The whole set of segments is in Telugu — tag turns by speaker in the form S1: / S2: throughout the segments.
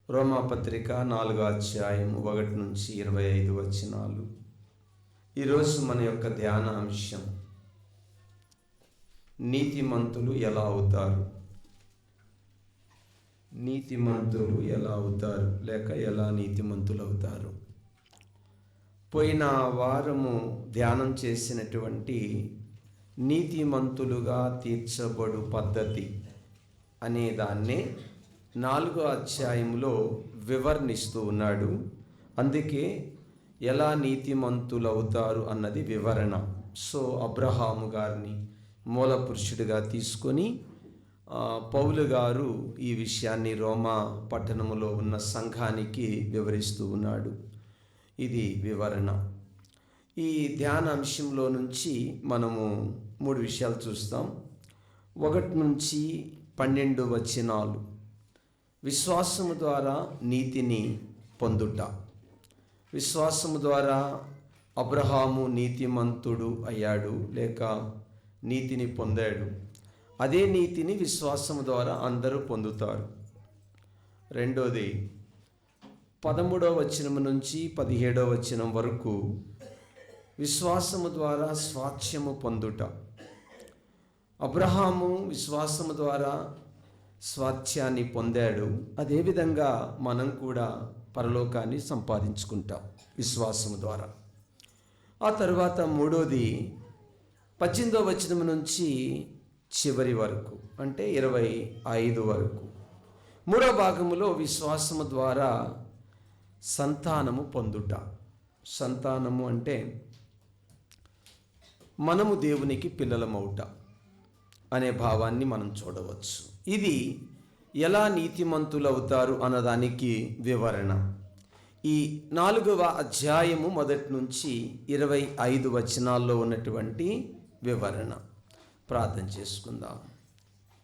S1: రోమాపత్రిక 4వ అధ్యాయం 1-25 వచనాలు. ఈరోజు మన యొక్క ధ్యాన అంశం నీతిమంతులు ఎలా అవుతారు. నీతిమంతులు ఎలా అవుతారు లేక ఎలా నీతిమంతులు అవుతారు. పోయిన వారము ధ్యానం చేసినటువంటి నీతిమంతులుగా తీర్చబడు పద్ధతి అనే దాన్నే 4వ అధ్యాయంలో వివరణిస్తూ ఉన్నాడు. అందుకే ఎలా నీతిమంతులు అవుతారు అన్నది వివరణ. సో అబ్రహాము గారిని మూల పురుషుడిగా తీసుకొని పౌలు గారు ఈ విషయాన్ని రోమా పట్టణములో ఉన్న సంఘానికి వివరిస్తూ ఉన్నాడు. ఇది వివరణ. ఈ ధ్యాన అంశంలో నుంచి మనము 3 విషయాలు చూస్తాం. 1-12 వచనాలు. విశ్వాసము ద్వారా నీతిని పొందుట. విశ్వాసము ద్వారా అబ్రహాము నీతిమంతుడు అయ్యాడు లేక నీతిని పొందాడు. అదే నీతిని విశ్వాసము ద్వారా అందరూ పొందుతారు. రెండోది 13వ వచనం నుంచి 17వ వచనం వరకు విశ్వాసము ద్వారా స్వాస్థ్యము పొందుట. అబ్రహాము విశ్వాసము ద్వారా స్వాస్థ్యాన్ని పొందాడు. అదేవిధంగా మనం కూడా పరలోకాన్ని సంపాదించుకుంటాం విశ్వాసము ద్వారా. ఆ తర్వాత మూడోది 18వ వచనం నుంచి చివరి వరకు అంటే 25 వరకు. మూడో భాగములో విశ్వాసము ద్వారా సంతానము పొందుట. సంతానము అంటే మనము దేవునికి పిల్లలమవుట అనే భావాన్ని మనం చూడవచ్చు. ఇది ఎలా నీతిమంతులు అవుతారు అన్నదానికి వివరణ. ఈ 4వ అధ్యాయము 1-25 వచనాల్లో ఉన్నటువంటి వివరణ ప్రార్థన చేసుకుందాం.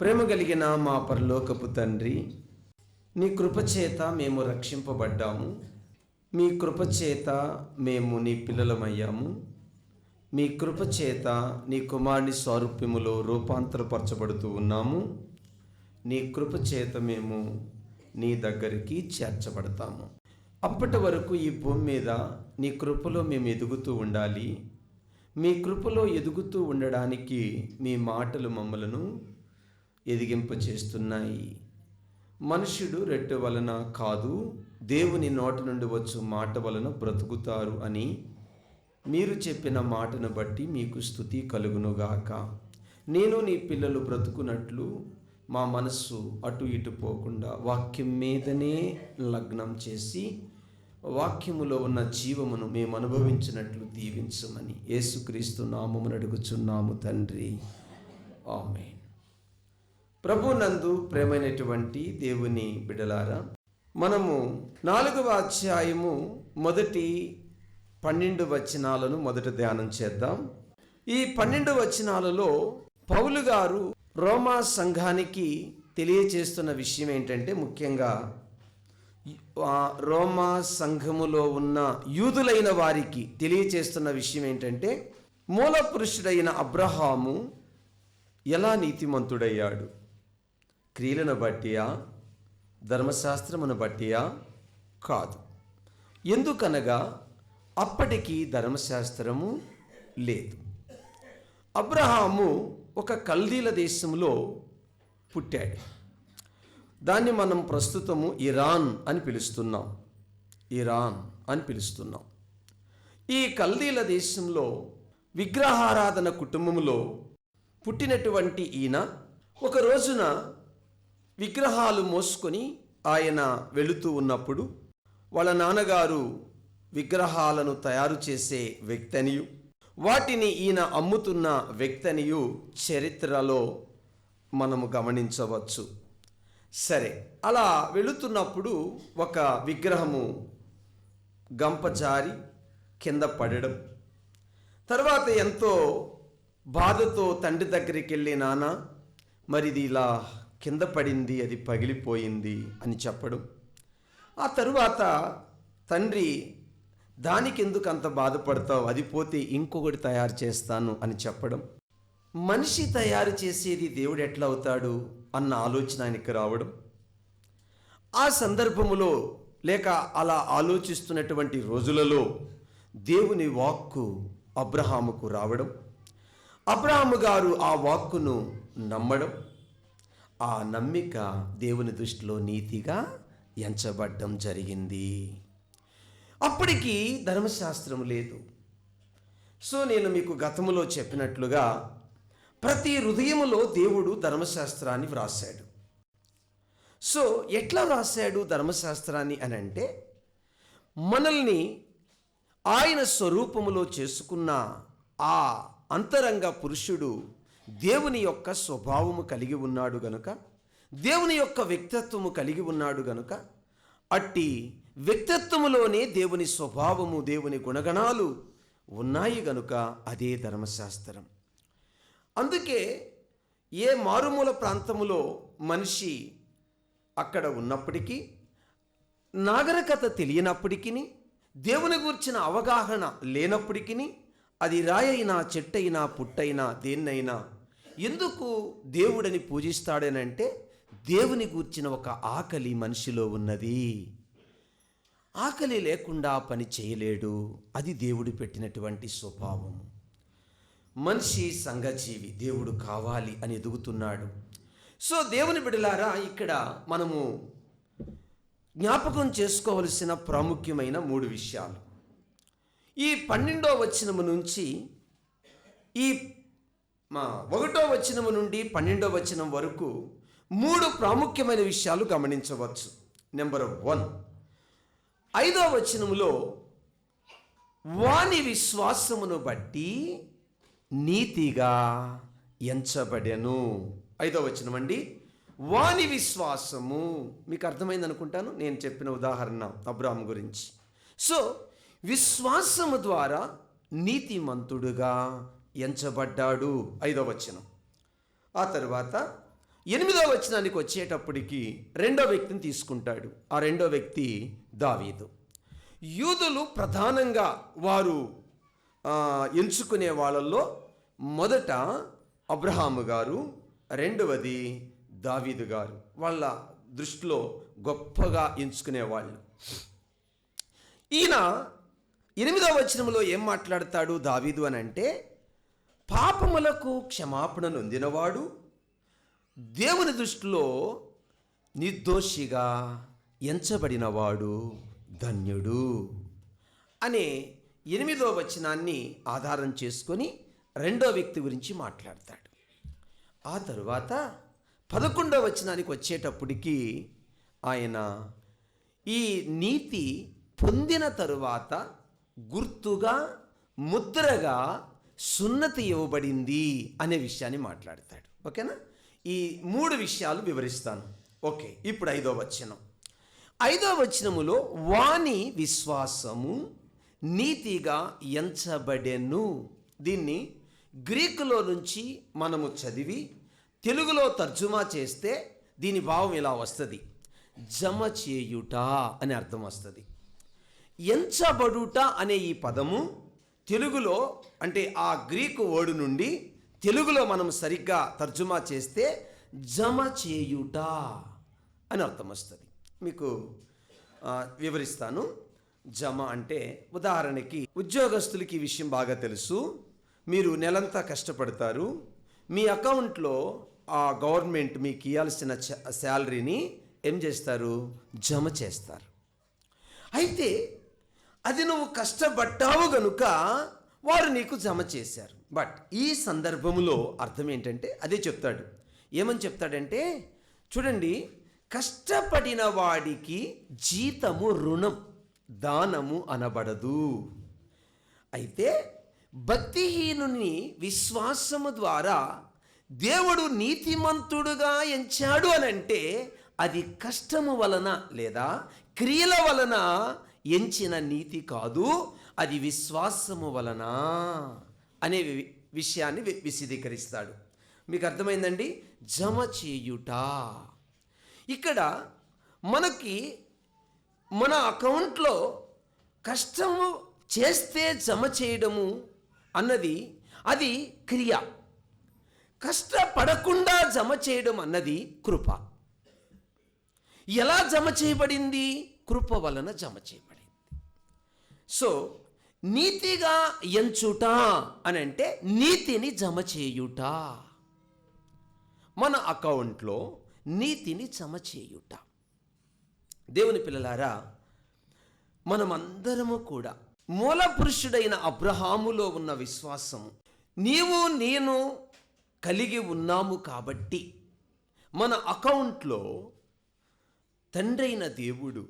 S1: ప్రేమ కలిగిన మా పరలోకపు తండ్రి, నీ కృపచేత మేము రక్షింపబడ్డాము. మీ కృపచేత మేము నీ పిల్లలమయ్యాము. మీ కృపచేత నీ కుమారుని స్వరూప్యములో రూపాంతరపరచబడుతూ ఉన్నాము. నీ కృపచేత మేము నీ దగ్గరికి చేర్చబడతాము. అప్పటి వరకు ఈ భూమి మీద నీ కృపలో మేము ఎదుగుతూ ఉండాలి. మీ కృపలో ఎదుగుతూ ఉండడానికి మీ మాటలు మమ్మలను ఎదిగింపచేస్తున్నాయి. మనుష్యుడు రెట్టు వలన కాదు, దేవుని నోటి నుండి వచ్చు మాట వలన బ్రతుకుతారు అని మీరు చెప్పిన మాటను బట్టి మీకు స్తుతి కలుగునుగాక. నేను నీ పిల్లలు బ్రతుకున్నట్లు మా మనస్సు అటు ఇటు పోకుండా వాక్యం మీదనే లగ్నం చేసి వాక్యములో ఉన్న జీవమును మేము అనుభవించినట్లు దీవించమని యేసుక్రీస్తు నామమున అడుగుచున్నాము తండ్రి, ఆమేన్. ప్రభునందు ప్రేమైనటువంటి దేవుని బిడ్డలారా, మనము 4వ అధ్యాయము 12 వచనాలను మొదట ధ్యానం చేద్దాం. ఈ 12 వచనాలలో పౌలు గారు రోమా సంఘానికి తెలియచేస్తున్న విషయం ఏంటంటే, ముఖ్యంగా రోమా సంఘములో ఉన్న యూదులైన వారికి తెలియచేస్తున్న విషయం ఏంటంటే, మూల పురుషుడైన అబ్రహాము ఎలా నీతిమంతుడయ్యాడు. క్రియలను బట్టియా, ధర్మశాస్త్రమును బట్టియా? కాదు. ఎందుకనగా అప్పటికి ధర్మశాస్త్రము లేదు. అబ్రహాము ఒక కల్దీల దేశంలో పుట్టాడు. దాన్ని మనం ప్రస్తుతము ఇరాన్ అని పిలుస్తున్నాం. ఇరాన్ అని పిలుస్తున్నాం. ఈ కల్దీల దేశంలో విగ్రహారాధన కుటుంబంలో పుట్టినటువంటి ఈయన ఒక రోజున విగ్రహాలు మోసుకొని ఆయన వెళుతూ ఉన్నప్పుడు వాళ్ళ నాన్నగారు విగ్రహాలను తయారు చేసే వ్యక్తనియు, వాటిని ఈయన అమ్ముతున్న వ్యక్తనియు చరిత్రలో మనము గమనించవచ్చు. సరే, అలా వెళుతున్నప్పుడు ఒక విగ్రహము గంపజారి కింద పడడం, తర్వాత ఎంతో బాధతో తండ్రి దగ్గరికి వెళ్ళి, నాన్న మరిది ఇలా కింద పడింది, అది పగిలిపోయింది అని చెప్పడం. ఆ తరువాత తండ్రి, దానికి ఎందుకు అంత బాధపడతావు, అది పోతే ఇంకొకటి తయారు చేస్తాను అని చెప్పడం. మనిషి తయారు చేసేది దేవుడు ఎట్లా అవుతాడు అన్న ఆలోచన ఆయనకి రావడం. ఆ సందర్భములో లేక అలా ఆలోచిస్తున్నటువంటి రోజులలో దేవుని వాక్కు అబ్రహాముకు రావడం, అబ్రహాము గారు ఆ వాక్కును నమ్మడం, ఆ నమ్మిక దేవుని దృష్టిలో నీతిగా ఎంచబడ్డం జరిగింది. అప్పటికి ధర్మశాస్త్రం లేదు. సో నేను మీకు గతములో చెప్పినట్లుగా ప్రతి హృదయములో దేవుడు ధర్మశాస్త్రాన్ని వ్రాసాడు. సో ఎట్లా వ్రాసాడు ధర్మశాస్త్రాన్ని అని అంటే, మనల్ని ఆయన స్వరూపములో చేసుకున్న ఆ అంతరంగ పురుషుడు దేవుని యొక్క స్వభావము కలిగి ఉన్నాడు గనుక, దేవుని యొక్క వ్యక్తిత్వము కలిగి ఉన్నాడు గనుక, అట్టి వ్యక్తిత్వములోనే దేవుని స్వభావము, దేవుని గుణగణాలు ఉన్నాయి గనుక అదే ధర్మశాస్త్రం. అందుకే ఏ మారుమూల ప్రాంతములో మనిషి అక్కడ ఉన్నప్పటికీ, నాగరికత తెలియనప్పటికీ, దేవుని గురించిన అవగాహన లేనప్పటికీ, అది రాయైనా చెట్టైనా పుట్టైనా దేన్నైనా ఎందుకు దేవుడని పూజిస్తాడనంటే, దేవుని గూర్చిన ఒక ఆకలి మనిషిలో ఉన్నది. ఆకలి లేకుండా పని చేయలేడు. అది దేవుడు పెట్టినటువంటి స్వభావం. మనిషి సంఘజీవి, దేవుడు కావాలి అని ఎదుగుతున్నాడు. సో దేవుని బిడ్డలారా, ఇక్కడ మనము జ్ఞాపకం చేసుకోవలసిన ప్రాముఖ్యమైన 3 విషయాలు. ఈ 12వ వచనము నుంచి ఈ 1వ వచనము నుండి 12వ వచనం వరకు 3 ప్రాముఖ్యమైన విషయాలు గమనించవచ్చు. నెంబర్ 1, 5వ వచనములో వాని విశ్వాసమును బట్టి నీతిగా ఎంచబడెను. 5వ వచనం అండి, వాని విశ్వాసము. మీకు అర్థమైంది అనుకుంటాను నేను చెప్పిన ఉదాహరణ అబ్రాహాము గురించి. సో విశ్వాసము ద్వారా నీతిమంతుడుగా ఎంచబడ్డాడు. 5వ వచనం. ఆ తర్వాత 8వ వచనానికి వచ్చేటప్పటికి 2వ వ్యక్తిని తీసుకుంటాడు. ఆ 2వ వ్యక్తి దావీదు. యూదులు ప్రధానంగా వారు ఎంచుకునే వాళ్ళల్లో మొదట అబ్రహాము గారు, 2వది దావీదు గారు. వాళ్ళ దృష్టిలో గొప్పగా ఎంచుకునేవాళ్ళు. ఈయన 8వ వచనంలో ఏం మాట్లాడతాడు దావీదు అని అంటే, పాపములకు క్షమాపణ నొందినవాడు, దేవుని దృష్టిలో నిర్దోషిగా ఎంచబడినవాడు ధన్యుడు అనే 8వ వచనాన్ని ఆధారం చేసుకొని 2వ వ్యక్తి గురించి మాట్లాడతాడు. ఆ తరువాత 11వ వచనానికి వచ్చేటప్పటికి ఆయన ఈ నీతి పొందిన తరువాత గుర్తుగా, ముద్రగా సున్నతి ఇవ్వబడింది అనే విషయాన్ని మాట్లాడతాడు. ఓకేనా? ఈ 3 విషయాలు వివరిస్తాను. ఓకే, ఇప్పుడు 5వ వచనం. 5వ వచనములో వాని విశ్వాసము నీతిగా ఎంచబడెను. దీన్ని గ్రీకులో నుంచి మనము చదివి తెలుగులో తర్జుమా చేస్తే దీని భావం ఇలా వస్తుంది: జమ చేయుట అని అర్థం వస్తుంది. ఎంచబడుట అనే ఈ పదము తెలుగులో అంటే ఆ గ్రీకు వర్డ్ నుండి తెలుగులో మనం సరిగ్గా తర్జుమా చేస్తే జమ చేయుట అని అర్థం వస్తుంది. మీకు వివరిస్తాను. జమ అంటే, ఉదాహరణకి ఉద్యోగస్తులకి ఈ విషయం బాగా తెలుసు. మీరు నెలంతా కష్టపడతారు, మీ అకౌంట్లో ఆ గవర్నమెంట్ మీకు ఇవ్వాల్సిన శాలరీని ఏం చేస్తారు? జమ చేస్తారు. అయితే అది నువ్వు కష్టపడ్డావు గనుక వారు నీకు జమ చేశారు. బట్ ఈ సందర్భంలో అర్థం ఏంటంటే అదే చెప్తాడు. ఏమని చెప్తాడంటే, చూడండి, కష్టపడిన వాడికి జీతము రుణం, దానము అనబడదు. అయితే భక్తిహీనుని విశ్వాసము ద్వారా దేవుడు నీతిమంతుడుగా ఎంచాడు అని అంటే అది కష్టము వలన లేదా క్రియల వలన ఎంచిన నీతి కాదు, అది విశ్వాసము వలన అనే విషయాన్ని విశదీకరిస్తాడు. మీకు అర్థమైందండి? జమ చేయుట. ఇక్కడ మనకి మన అకౌంట్లో కష్టము చేస్తే జమ చేయడము అన్నది అది క్రియ, కష్టపడకుండా జమ చేయడం అన్నది కృప. ఎలా జమ చేయబడింది? కృప వలన జమ చేయబడింది. సో నీతిగా ఎంచుట అని అంటే నీతిని జమ చేయుట. మన అకౌంట్లో నీతిని జమ చేయుట. దేవుని పిల్లలారా, మనమందరము కూడా మూల పురుషుడైన అబ్రహాములో ఉన్న విశ్వాసము నీవు నేను కలిగి ఉన్నాము కాబట్టి మన అకౌంట్లో తండ్రైన దేవుడు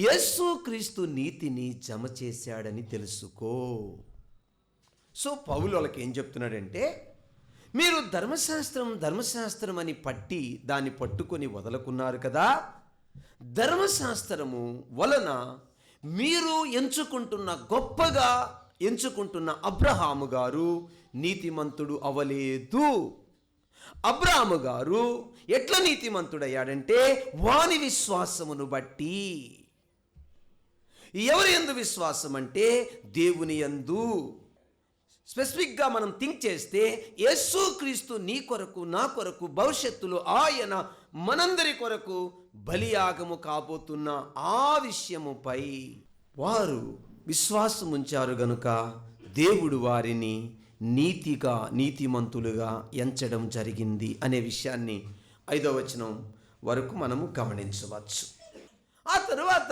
S1: యేసుక్రీస్తు నీతిని జమ చేశాడని తెలుసుకో. సో పౌలు వాళ్ళకి ఏం చెప్తున్నాడంటే, మీరు ధర్మశాస్త్రం అని పట్టి దాన్ని పట్టుకొని వదలకున్నారు కదా, ధర్మశాస్త్రము వలన మీరు గొప్పగా ఎంచుకుంటున్న అబ్రహాము గారు నీతిమంతుడు అవలేదు. అబ్రహాము గారు ఎట్లా నీతిమంతుడయ్యాడంటే వాని విశ్వాసమును బట్టి. ఎవరి యందు విశ్వాసం అంటే దేవుని యందు. స్పెసిఫిక్గా మనం థింక్ చేస్తే యేసుక్రీస్తు నీ కొరకు నా కొరకు భవిష్యత్తులో ఆయన మనందరి కొరకు బలియాగము కాబోతున్న ఆ విషయముపై వారు విశ్వాసం ఉంచారు గనుక దేవుడు వారిని నీతిమంతులుగా ఎంచడం జరిగింది అనే విషయాన్ని 5వ వచనం వరకు మనము గమనించవచ్చు. ఆ తరువాత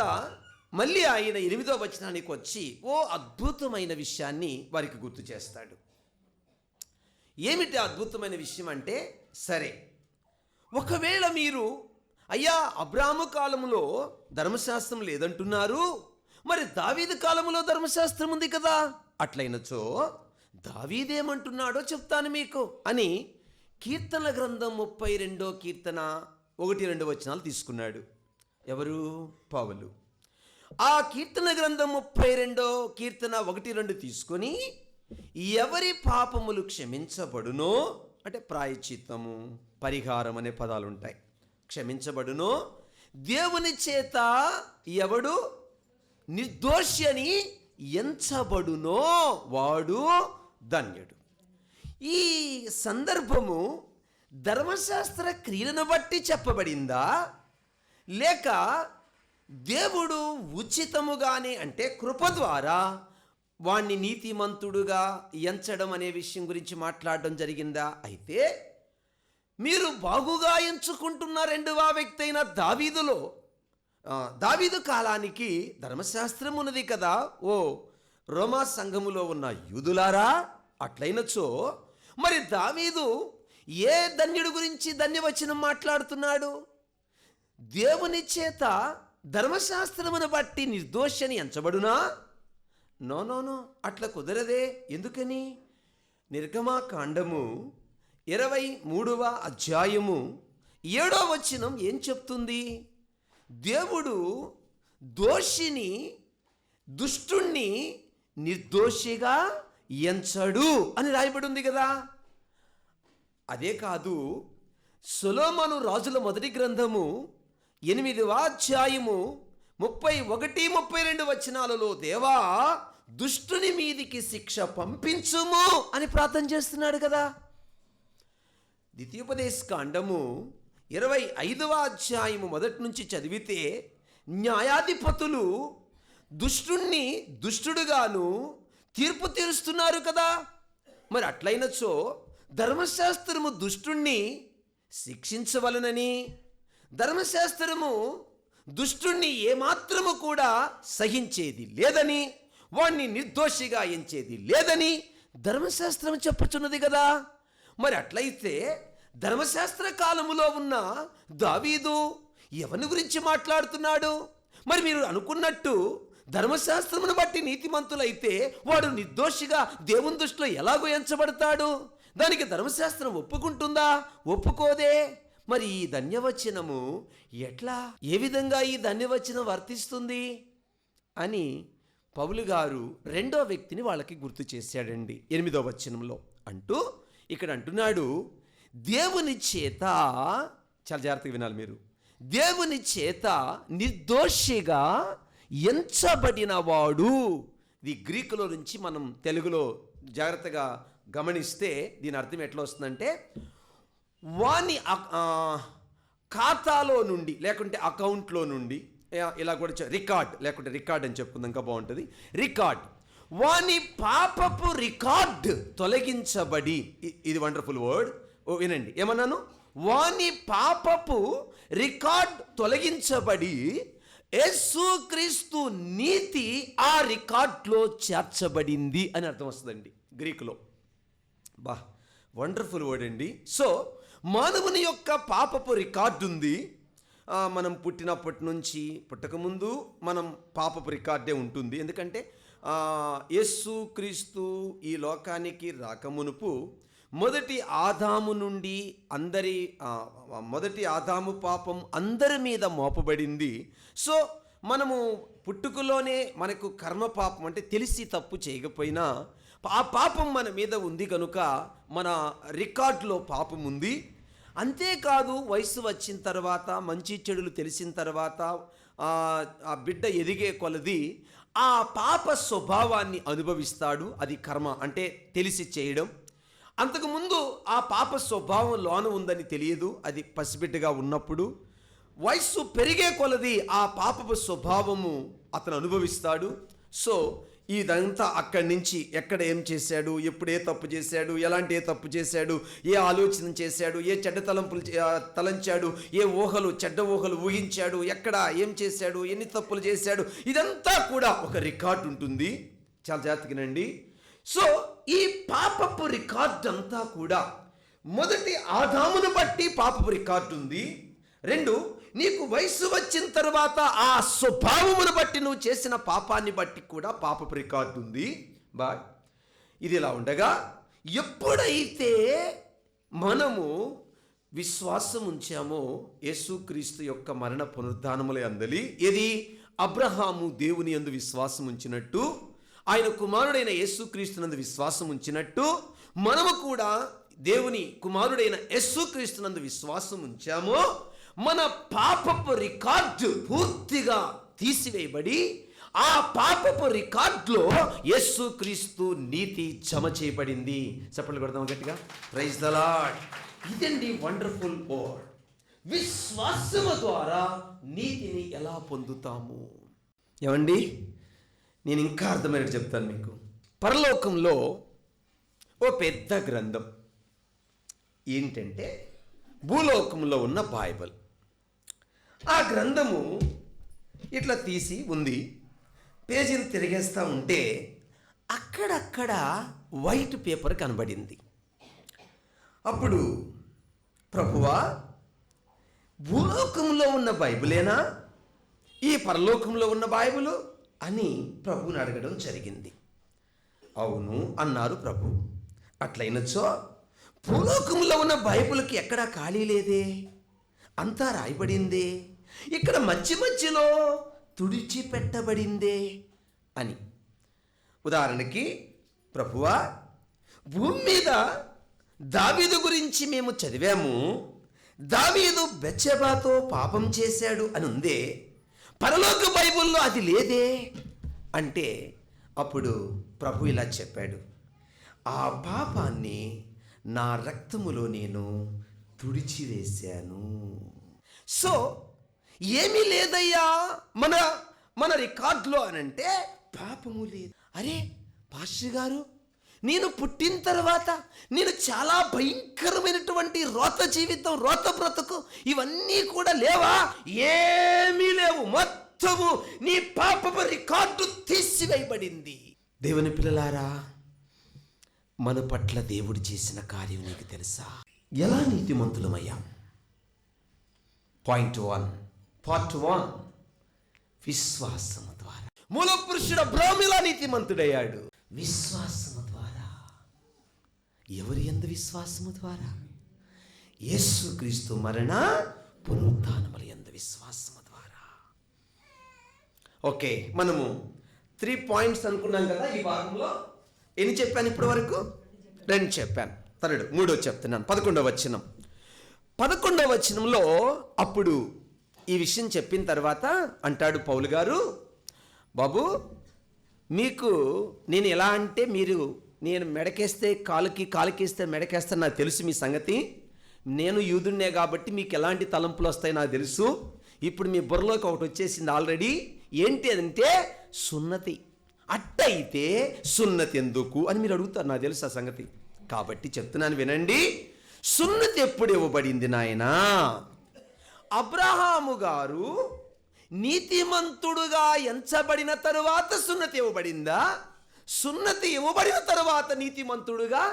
S1: మళ్ళీ ఆయన 8వ వచనానికి వచ్చి ఓ అద్భుతమైన విషయాన్ని వారికి గుర్తు చేస్తాడు. ఏమిటి అద్భుతమైన విషయం అంటే, సరే ఒకవేళ మీరు అయ్యా అబ్రాహాము కాలంలో ధర్మశాస్త్రం లేదంటున్నారు, మరి దావీదు కాలంలో ధర్మశాస్త్రం ఉంది కదా, అట్లయినచో దావీదేమంటున్నాడో చెప్తాను మీకు అని కీర్తన గ్రంథం 32వ కీర్తన 1-2 వచనాలు తీసుకున్నాడు. ఎవరు? పౌలు. ఆ కీర్తన గ్రంథం 32వ కీర్తన 1-2 తీసుకొని ఎవరి పాపములు క్షమించబడునో, అంటే ప్రాయశ్చిత్తము పరిహారం అనే పదాలు ఉంటాయి, క్షమించబడునో దేవుని చేత ఎవడు నిర్దోషి అని ఎంచబడునో వాడు ధన్యుడు. ఈ సందర్భము ధర్మశాస్త్ర క్రియలను బట్టి చెప్పబడిందా, లేక దేవుడు ఉచితముగానే అంటే కృప ద్వారా వాణ్ణి నీతిమంతుడుగా ఎంచడం అనే విషయం గురించి మాట్లాడడం జరిగిందా? అయితే మీరు బాగుగా ఎంచుకుంటున్న రెండవ వ్యక్తి అయిన దావీదు కాలానికి ధర్మశాస్త్రం ఉన్నది కదా ఓ రోమా సంఘములో ఉన్న యూదులారా. అట్లయినచో మరి దావీదు ఏ ధన్యుడి గురించి ధన్యవచనం మాట్లాడుతున్నాడు? దేవుని చేత ధర్మశాస్త్రమును బట్టి నిర్దోషని ఎంచబడునా? నో, అట్లా కుదరదే. ఎందుకని? నిర్గమాకాండము 23వ అధ్యాయము 7వ వచనం ఏం చెప్తుంది? దేవుడు దుష్టుణ్ణి నిర్దోషిగా ఎంచడు అని రాయబడి ఉంది కదా. అదే కాదు, సొలొమోను రాజుల మొదటి గ్రంథము 8వ అధ్యాయము 31-32 వచనాలలో దేవా దుష్టుని మీదికి శిక్ష పంపించుము అని ప్రార్థన చేస్తున్నాడు కదా. ద్వితీయోపదేశ కాండము 25వ అధ్యాయము 1 నుంచి చదివితే న్యాయాధిపతులు దుష్టుణ్ణి దుష్టుడుగాను తీర్పు తీరుస్తున్నారు కదా. మరి అట్లయినచో ధర్మశాస్త్రము దుష్టుణ్ణి శిక్షించవలనని, ధర్మశాస్త్రము దుష్టుణ్ణి ఏమాత్రము కూడా సహించేది లేదని, వాణ్ణి నిర్దోషిగా ఎంచేది లేదని ధర్మశాస్త్రం చెప్పుచున్నది కదా. మరి అట్లయితే ధర్మశాస్త్ర కాలములో ఉన్న దావీదు ఎవరి గురించి మాట్లాడుతున్నాడు? మరి మీరు అనుకున్నట్టు ధర్మశాస్త్రమును బట్టి నీతిమంతులైతే వాడు నిర్దోషిగా దేవుని దృష్టిలో ఎలాగో ఎంచబడతాడు? దానికి ధర్మశాస్త్రం ఒప్పుకుంటుందా? ఒప్పుకోదే. మరి ఈ ధన్యవచనము ఎట్లా, ఏ విధంగా ఈ ధన్యవచనం వర్తిస్తుంది అని పౌలు గారు రెండో వ్యక్తిని వాళ్ళకి గుర్తు చేశాడండి 8వ వచనంలో. అంటూ ఇక్కడ అంటున్నాడు, దేవుని చేత, చాలా జాగ్రత్తగా వినాలి మీరు, దేవుని చేత నిర్దోషిగా ఎంచబడిన వాడు. ఇది గ్రీకులో నుంచి మనం తెలుగులో జాగ్రత్తగా గమనిస్తే దీని అర్థం ఎట్లా వస్తుందంటే, వాని ఖాతాలో నుండి లేకుంటే అకౌంట్లో నుండి ఇలా కూడా రికార్డ్ లేకుంటే రికార్డ్ అని చెప్పుకుందాం, ఇంకా బాగుంటుంది. రికార్డ్, వాని పాపపు రికార్డ్ తొలగించబడి, ఇది వండర్ఫుల్ వర్డ్. వినండి, ఏమన్నాను? వాని పాపపు రికార్డ్ తొలగించబడి యేసుక్రీస్తు నీతి ఆ రికార్డ్లో చేర్చబడింది అని అర్థం వస్తుందండి గ్రీకులో. బా, వండర్ఫుల్ వర్డ్ అండి. సో మానవుని యొక్క పాపపు రికార్డు ఉంది. మనం పుట్టినప్పటి నుంచి, పుట్టకముందు మనం పాపపు రికార్డే ఉంటుంది. ఎందుకంటే యేసుక్రీస్తు ఈ లోకానికి రాకమునుపు మొదటి ఆదాము నుండి మొదటి ఆదాము పాపం అందరి మీద మోపబడింది. సో మనము పుట్టుకలోనే మనకు కర్మ పాపం అంటే తెలిసి తప్పు చేయకపోయినా ఆ పాపం మన మీద ఉంది కనుక మన రికార్డులో పాపం ఉంది. అంతేకాదు, వయసు వచ్చిన తర్వాత, మంచి చెడులు తెలిసిన తర్వాత ఆ బిడ్డ ఎదిగే కొలది ఆ పాప స్వభావాన్ని అనుభవిస్తాడు. అది కర్మ అంటే తెలిసి చేయడం. అంతకుముందు ఆ పాప స్వభావం లోన ఉందని తెలియదు, అది పసిబిడ్డగా ఉన్నప్పుడు. వయస్సు పెరిగే కొలది ఆ పాపపు స్వభావము అతను అనుభవిస్తాడు. సో ఇదంతా అక్కడి నుంచి ఎక్కడ ఏం చేశాడు, ఎప్పుడు ఏ తప్పు చేశాడు, ఎలాంటి ఏ తప్పు చేశాడు, ఏ ఆలోచన చేశాడు, ఏ చెడ్డ తలంపులు తలంచాడు, ఏ ఊహలు చెడ్డ ఊహలు ఊహించాడు, ఎక్కడ ఏం చేశాడు, ఎన్ని తప్పులు చేశాడు, ఇదంతా కూడా ఒక రికార్డు ఉంటుంది. చాలా జాగ్రత్తగానండి. సో ఈ పాపపు రికార్డు అంతా కూడా మొదటి ఆదామును బట్టి పాపపు రికార్డు ఉంది. 2, నీకు వయసు వచ్చిన తర్వాత ఆ స్వభావమును బట్టి నువ్వు చేసిన పాపాన్ని బట్టి కూడా పాపపు రికార్డు ఉంది. బట్ ఇది ఇలా ఉండగా, ఎప్పుడైతే మనము విశ్వాసం ఉంచామో యేసుక్రీస్తు యొక్క మరణ పునరుద్ధానముల అందలి, ఏది అబ్రహాము దేవుని యందు విశ్వాసం ఉంచినట్టు, ఆయన కుమారుడైన యేసుక్రీస్తునందు విశ్వాసం ఉంచినట్టు, మనము కూడా దేవుని కుమారుడైన యేసుక్రీస్తునందు విశ్వాసం ఉంచామో, మన పాపపు రికార్డు పూర్తిగా తీసివేయబడి ఆ పాపపు రికార్డులో యేసుక్రీస్తు నీతి జమ చేయబడింది. చప్పట్లు కొడదాం గట్టిగా, ప్రైజ్ ద లార్డ్. ఇదండి వండర్ఫుల్ వర్డ్. విశ్వాసము ద్వారా నీతిని ఎలా పొందుతాము? ఏమండి, నేను ఇంకా అర్థమైనట్టు చెప్తాను మీకు. పరలోకంలో ఓ పెద్ద గ్రంథం ఏంటంటే భూలోకంలో ఉన్న బైబిల్. ఆ గ్రంథము ఇట్లా తీసి ఉంది. పేజీలు తిరిగేస్తూ ఉంటే అక్కడక్కడ వైట్ పేపర్ కనబడింది. అప్పుడు ప్రభువా, భూలోకంలో ఉన్న బైబిలేనా ఈ పరలోకంలో ఉన్న బైబిలు అని ప్రభువుని అడగడం జరిగింది. అవును అన్నారు ప్రభు. అట్లయినచో భూలోకంలో ఉన్న బైబిల్కి ఎక్కడా ఖాళీ లేదే, అంతా రాయబడిందే, ఇక్కడ మధ్యలో తుడిచిపెట్టబడిందే అని. ఉదాహరణకి, ప్రభువా, భూమి మీద దావీదు గురించి మేము చదివాము, దావీదు బెత్షెబాతో పాపం చేశాడు అని ఉందే, పరలోక బైబిల్లో అది లేదే అంటే అప్పుడు ప్రభు ఇలా చెప్పాడు, ఆ పాపాన్ని నా రక్తములో నేను తుడిచివేశాను. సో ఏమీ లేదయ్యా మన మన రికార్డులో అనంటే పాపము లేదు. అరే పాస్టర్ గారు, నేను పుట్టిన తర్వాత నేను చాలా భయంకరమైనటువంటి రోత జీవితం, రోత బ్రతుకు ఇవన్నీ కూడా లేవా? ఏమీ లేవు. మొత్తము నీ పాపపు రికార్డు తీసివేయబడింది. దేవుని పిల్లలారా, మన పట్ల దేవుడు చేసిన కార్యం నీకు తెలుసా? ఎలా నీతిమంతులమయ్యాం? పార్ట్ 1 విశ్వాసము ద్వారా. మూల పురుషుడు అబ్రాహాము ఎలా నీతిమంతుడయ్యాడు? విశ్వాసము ద్వారా. ఎవరి యందు విశ్వాసము ద్వారా? యేసుక్రీస్తు మరణ పునరుత్థానముల యందు విశ్వాసము ద్వారా. ఓకే, మనము 3 పాయింట్స్ అనుకున్నాం కదా ఈ భాగంలో. ఎన్ని చెప్పాను ఇప్పటి వరకు? 2 చెప్పాను. 3 చెప్తున్నాను. 11వ వచనం. 11వ వచనంలో అప్పుడు ఈ విషయం చెప్పిన తర్వాత అంటాడు పౌలు గారు, బాబు మీకు నేను ఎలా అంటే, నేను మెడకేస్తే కాలుకేస్తే మెడకేస్తాను, నాకు తెలుసు మీ సంగతి. నేను యూదున్నే కాబట్టి మీకు ఎలాంటి తలంపులు వస్తాయి నాకు తెలుసు. ఇప్పుడు మీ బుర్రలోకి ఒకటి వచ్చేసింది ఆల్రెడీ. ఏంటి అదంటే సున్నతి. అట్టయితే సున్నతి ఎందుకు అని మీరు అడుగుతారు, నాకు తెలుసు ఆ సంగతి. కాబట్టి చెప్తున్నాను వినండి. సున్నతి ఎప్పుడు ఇవ్వబడింది నాయనా? అబ్రహాము గారు నీతిమంతుడుగా ఎంచబడిన తరువాత సున్నతి ఇవ్వబడిందా? సున్నతి ఇవ్వబడిన తరువాత నీతిమంతుడుగా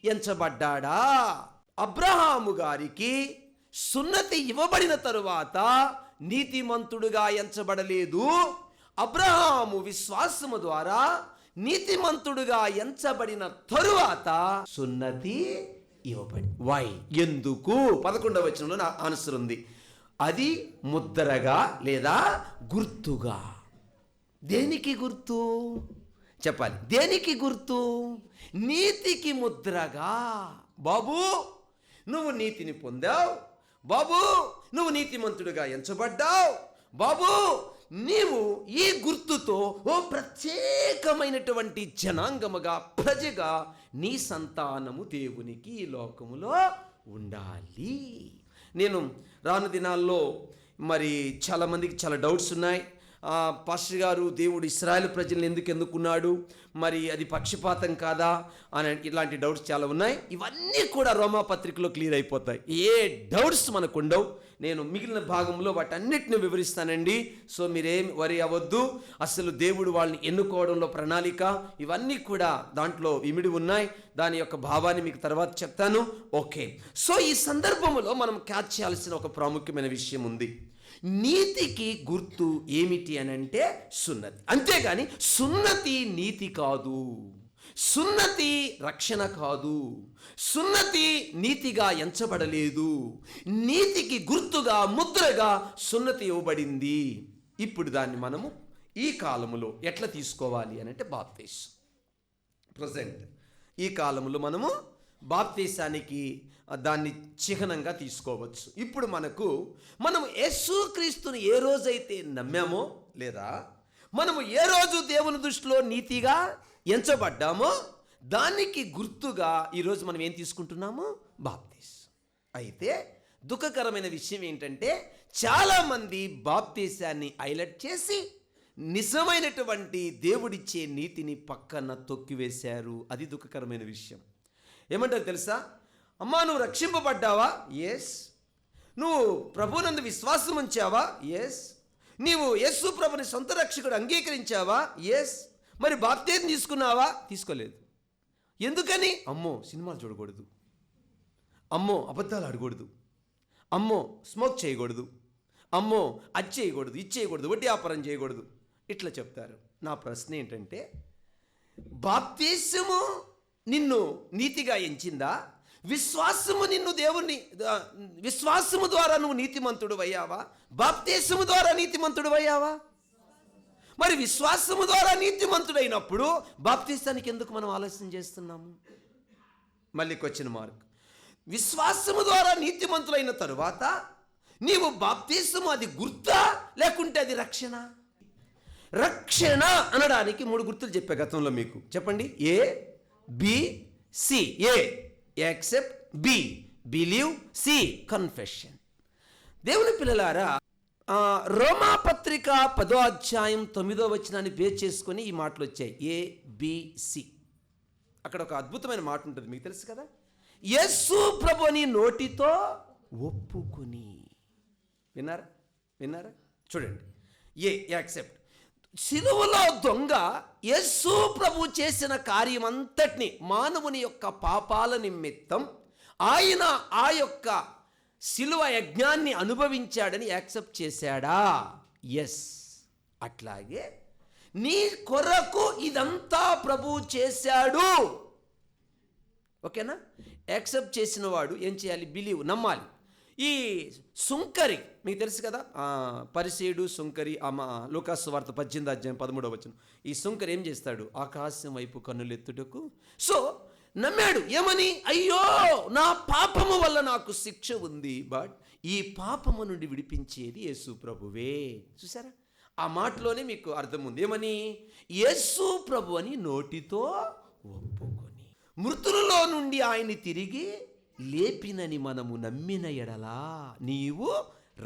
S1: ఎంచబడ్డాడా? అబ్రహాము గారికి సున్నతి ఇవ్వబడిన తరువాత నీతిమంతుడుగా ఎంచబడలేదు. అబ్రహాము విశ్వాసము ద్వారా నీతిమంతుడుగా ఎంచబడిన తరువాత సున్నతి ఇవ్వబడి. వై? ఎందుకు? 11వ వచనంలో ఆన్సర్ ఉంది. అది ముద్రగా లేదా గుర్తుగా. దేనికి గుర్తు చెప్పాలి? దేనికి గుర్తు? నీతికి ముద్రగా. బాబు నువ్వు నీతిని పొందావు, బాబు నువ్వు నీతిమంతుడిగా ఎంచబడ్డావు, బాబు నీవు ఈ గుర్తుతో ఓ ప్రత్యేకమైనటువంటి జనాంగముగా, ప్రజగా నీ సంతానము దేవునికి ఈ లోకములో ఉండాలి. నేను రాను దినాల్లో మరి చాలామందికి చాలా డౌట్స్ ఉన్నాయి. పాస్టర్ గారు, దేవుడు ఇశ్రాయేలు ప్రజలను ఎందుకు ఎన్నుకున్నాడు, మరి అది పక్షపాతం కాదా అని ఇలాంటి డౌట్స్ చాలా ఉన్నాయి. ఇవన్నీ కూడా రోమా పత్రికలో క్లియర్ అయిపోతాయి. ఏ డౌట్స్ మనకు ఉండవు. నేను మిగిలిన భాగంలో వాటన్నిటిని వివరిస్తానండి. సో మీరేం వరి అవ్వద్దు. అసలు దేవుడు వాళ్ళని ఎన్నుకోవడంలో ప్రణాళిక ఇవన్నీ కూడా దాంట్లో ఇమిడి ఉన్నాయి. దాని యొక్క భావాన్ని మీకు తర్వాత చెప్తాను. ఓకే, సో ఈ సందర్భంలో మనం క్యాచ్ చేయాల్సిన ఒక ప్రాముఖ్యమైన విషయం ఉంది. నీతికి గుర్తు ఏమిటి అని అంటే సున్నతి. అంతేగాని సున్నతి నీతి కాదు, సున్నతి రక్షణ కాదు, సున్నతి నీతిగా ఎంచబడలేదు. నీతికి గుర్తుగా, ముద్రగా సున్నతి ఇవ్వబడింది. ఇప్పుడు దాన్ని మనము ఈ కాలములో ఎట్లా తీసుకోవాలి అని అంటే బాప్తీసం. ప్రజెంట్ ఈ కాలంలో మనము బాప్తీసానికి దాన్ని చిహ్నంగా తీసుకోవచ్చు. ఇప్పుడు మనము యేసుక్రీస్తుని ఏ రోజైతే నమ్మామో, లేదా మనము ఏ రోజు దేవుని దృష్టిలో నీతిగా ఎంచబడ్డామో దానికి గుర్తుగా ఈరోజు మనం ఏం తీసుకుంటున్నాము? బాప్తీసం. అయితే దుఃఖకరమైన విషయం ఏంటంటే చాలామంది బాప్తీసాన్ని హైలైట్ చేసి నిజమైనటువంటి దేవుడిచ్చే నీతిని పక్కన తొక్కివేశారు. అది దుఃఖకరమైన విషయం. ఏమంటారు తెలుసా? అమ్మా నువ్వు రక్షింపబడ్డావా? ఎస్. నువ్వు ప్రభునందు విశ్వాసం ఉంచావా? ఎస్. నీవు యేసు ప్రభుని సొంత రక్షకుడు అంగీకరించావా? ఎస్. మరి బాప్తీసం తీసుకున్నావా? తీసుకోలేదు. ఎందుకని? అమ్మో సినిమాలు చూడకూడదు, అమ్మో అబద్ధాలు ఆడకూడదు, అమ్మో స్మోక్ చేయకూడదు, అమ్మో అది చేయకూడదు, ఇది చేయకూడదు, వడ్డీ వ్యాపారం చేయకూడదు, ఇట్లా చెప్తారు. నా ప్రశ్న ఏంటంటే బాప్తీసము నిన్ను నీతిగా ఎంచిందా? విశ్వాసము నిన్ను దేవుణ్ణి, విశ్వాసము ద్వారా నువ్వు నీతిమంతుడు అయ్యావా? బాప్తీసము ద్వారా నీతిమంతుడు అయ్యావా? మరి విశ్వాసము ద్వారా నీతిమంతుడైనప్పుడు బాప్తీసానికి ఎందుకు మనం ఆలస్యం చేస్తున్నాము? మళ్ళీ క్వశ్చన్ మార్క్. విశ్వాసము ద్వారా నీతిమంతులైన తరువాత నీవు బాప్తీసము అది గుర్తా లేకుంటే అది రక్షణ? రక్షణ అనడానికి 3 గుర్తులు చెప్పే గతంలో మీకు. చెప్పండి. A, B, C. A accept, B believe, C confession. దేవుని పిల్లలారా, రోమా పత్రిక 10వ అధ్యాయం 9వ వచనాన్ని బేస్ చేసుకొని ఈ మాటలు వచ్చాయి. ఏ, బి, సి. అక్కడ ఒక అద్భుతమైన మాట ఉంటుంది, మీకు తెలుసు కదా. యేసు ప్రభుని నోటితో ఒప్పుకొని. విన్నారా? చూడండి. ఏ యాక్సెప్ట్. సిలువలో దొంగ యేసు ప్రభు చేసిన కార్యమంతటిని, మానవుని యొక్క పాపాల నిమిత్తం ఆయన ఆ యొక్క సిలువ యజ్ఞాన్ని అనుభవించాడని యాక్సెప్ట్ చేశాడా? ఎస్. అట్లాగే నీ కొరకు ఇదంతా ప్రభు చేశాడు. ఓకేనా? యాక్సెప్ట్ చేసిన వాడు ఏం చేయాలి? బిలీవ్, నమ్మాలి. ఈ సుంకరి మీకు తెలుసు కదా, పరిసేయుడు సుంకరి. లూకాసు వార్త 18వ అధ్యాయం 13వ వచనం. ఈ సుంకరి ఏం చేస్తాడు? ఆకాశం వైపు కన్నులెత్తుటకు. సో నమ్మాడు. ఏమని? అయ్యో నా పాపము వల్ల నాకు శిక్ష ఉంది, బట్ ఈ పాపము నుండి విడిపించేది యేసు ప్రభువే. చూసారా? ఆ మాటలోనే మీకు అర్థం ఉంది. ఏమని? యేసు ప్రభు అని నోటితో ఒప్పుకొని, మృతులలో నుండి ఆయన్ని తిరిగి లేపినని మనము నమ్మిన ఎడలా నీవు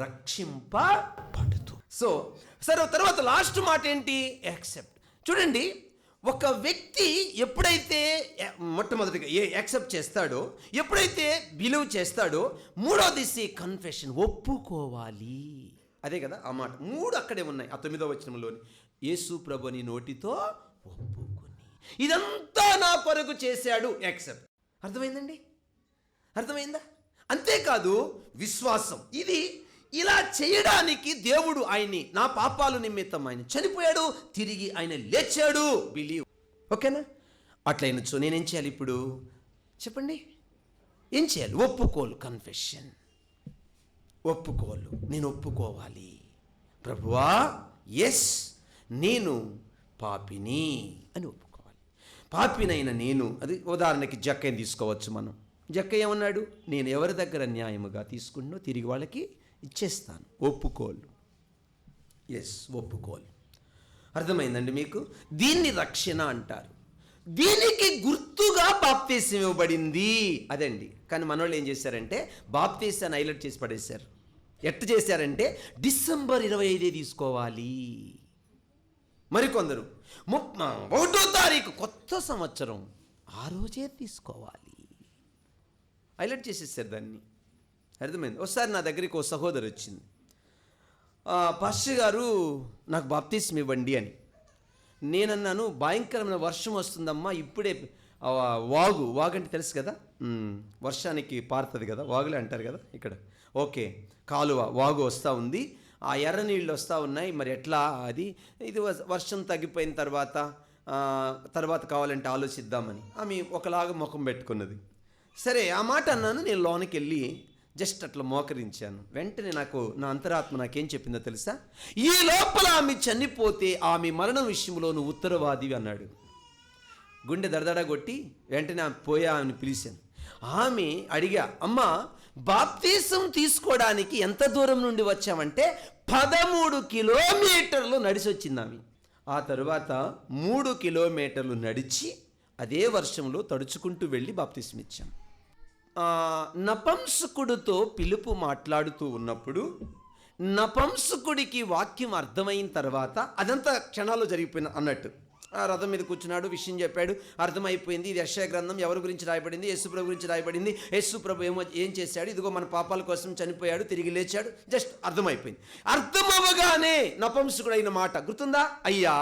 S1: రక్షింపబడుతూ. సరే తర్వాత లాస్ట్ మాట ఏంటి? యాక్సెప్ట్. చూడండి, ఒక వ్యక్తి ఎప్పుడైతే మొట్టమొదటిగా యాక్సెప్ట్ చేస్తాడో, ఎప్పుడైతే బిలీవ్ చేస్తాడో, మూడోది కన్ఫెషన్, ఒప్పుకోవాలి. అదే కదా ఆ మాట. 3 అక్కడే ఉన్నాయి ఆ 9వ వచనంలోని. యేసు ప్రభుని నోటితో ఒప్పుకొని ఇదంతా నా కొరకు చేశాడు. యాక్సెప్ట్. అర్థమైందా? అంతేకాదు విశ్వాసం. ఇది ఇలా చేయడానికి దేవుడు ఆయన్ని, నా పాపాలు నిమిత్తం ఆయన చనిపోయాడు, తిరిగి ఆయన లేచాడు. బిలీవ్. ఓకేనా? అట్లయినచ్చు నేనేం చేయాలి ఇప్పుడు చెప్పండి? ఏం చేయాలి? ఒప్పుకోలు. కన్ఫెషన్. ఒప్పుకోలు. నేను ఒప్పుకోవాలి. ప్రభువా, ఎస్ నేను పాపిని అని ఒప్పుకోవాలి. పాపినైన నేను, అది ఉదాహరణకి జక్కయ్యని తీసుకోవచ్చు మనం. జక్కయ్య ఏమన్నాడు? నేను ఎవరి దగ్గర న్యాయముగా తీసుకున్నో తిరిగి వాళ్ళకి ఇచ్చేస్తాను. ఒప్పుకోలు. ఎస్, ఒప్పుకోలు. అర్థమైందండి మీకు? దీన్ని రక్షణ అంటారు. దీనికి గుర్తుగా బాప్తీసం ఇవ్వబడింది. అదండి. కానీ మనోళ్ళు ఏం చేశారంటే బాప్తీసాన్ని హైలైట్ చేసి పడేశారు. ఎట్ట చేశారంటే డిసెంబర్ 25 తీసుకోవాలి. మరికొందరు 1వ తారీఖు కొత్త సంవత్సరం ఆ రోజే తీసుకోవాలి. హైలైట్ చేసేసారు దాన్ని. అర్థమైంది? ఒకసారి నా దగ్గరికి ఒక సహోదరు వచ్చింది. పాస్టర్ గారు నాకు బాప్తీసం ఇవ్వండి అని. నేనన్నాను, భయంకరమైన వర్షం వస్తుందమ్మా, ఇప్పుడే వాగు అంటే తెలుసు కదా, వర్షానికి పారుతుంది కదా, వాగులే అంటారు కదా ఇక్కడ. ఓకే, కాలువ, వాగు వస్తూ ఉంది, ఆ ఎర్ర నీళ్ళు వస్తూ ఉన్నాయి, మరి ఎట్లా అది, ఇది వర్షం తగ్గిపోయిన తర్వాత కావాలంటే ఆలోచిద్దామని ఆమె ఒకలాగా ముఖం పెట్టుకున్నది. సరే ఆ మాట అన్నాను. నేను లోనికి వెళ్ళి జస్ట్ అట్లా మోకరించాను. వెంటనే నా అంతరాత్మ నాకేం చెప్పిందో తెలుసా? ఈ లోపల ఆమె చనిపోతే ఆమె మరణం విషయంలో నువ్వు ఉత్తరవాదివి అన్నాడు. గుండె దడదడ కొట్టి వెంటనే ఆమెను పిలిచాను. ఆమె అడిగా, అమ్మా బాప్తీసం తీసుకోవడానికి ఎంత దూరం నుండి వచ్చామంటే 13 కిలోమీటర్లు నడిచి వచ్చింది ఆమె. ఆ తరువాత 3 కిలోమీటర్లు నడిచి అదే వర్షంలో తడుచుకుంటూ వెళ్ళి బాప్తీసం ఇచ్చాం. నపంసకుడితో పిలుపు మాట్లాడుతూ ఉన్నప్పుడు నపంసకుడికి వాక్యం అర్థమైన తర్వాత, అదంతా క్షణాల్లో జరిగిపోయిన అన్నట్టు, ఆ రథం మీద కూర్చున్నాడు, విషయం చెప్పాడు, అర్థమైపోయింది. ఇది యెషయా గ్రంథం, ఎవరి గురించి రాయబడింది? యేసుప్రభు గురించి రాయబడింది. యేసుప్రభు ఏం చేశాడు? ఇదిగో మన పాపాల కోసం చనిపోయాడు, తిరిగి లేచాడు. జస్ట్ అర్థమైపోయింది. అర్థమవగానే నపంసకుడైన మాట గుర్తుందా? అయ్యా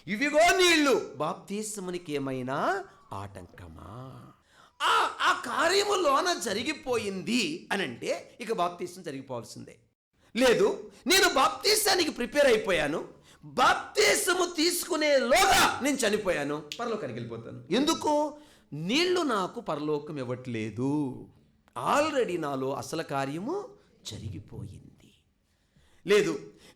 S1: ఇవిగో నీళ్లు, బాప్తీసమునికి ఏమైనా ఆటంకమా? ఆ కార్యములోన జరిగిపోయింది అని అంటే ఇక బాప్తీసం జరిగిపోవాల్సిందే. లేదు, నేను బాప్తీసానికి ప్రిపేర్ అయిపోయాను, బాప్తీసము తీసుకునేలోగా నేను చనిపోయాను, పరలోకానికి వెళ్ళిపోతాను. ఎందుకు? నీళ్లు నాకు పరలోకం ఇవ్వట్లేదు. ఆల్రెడీ నాలో అసలు కార్యము జరిగిపోయింది. లేదు,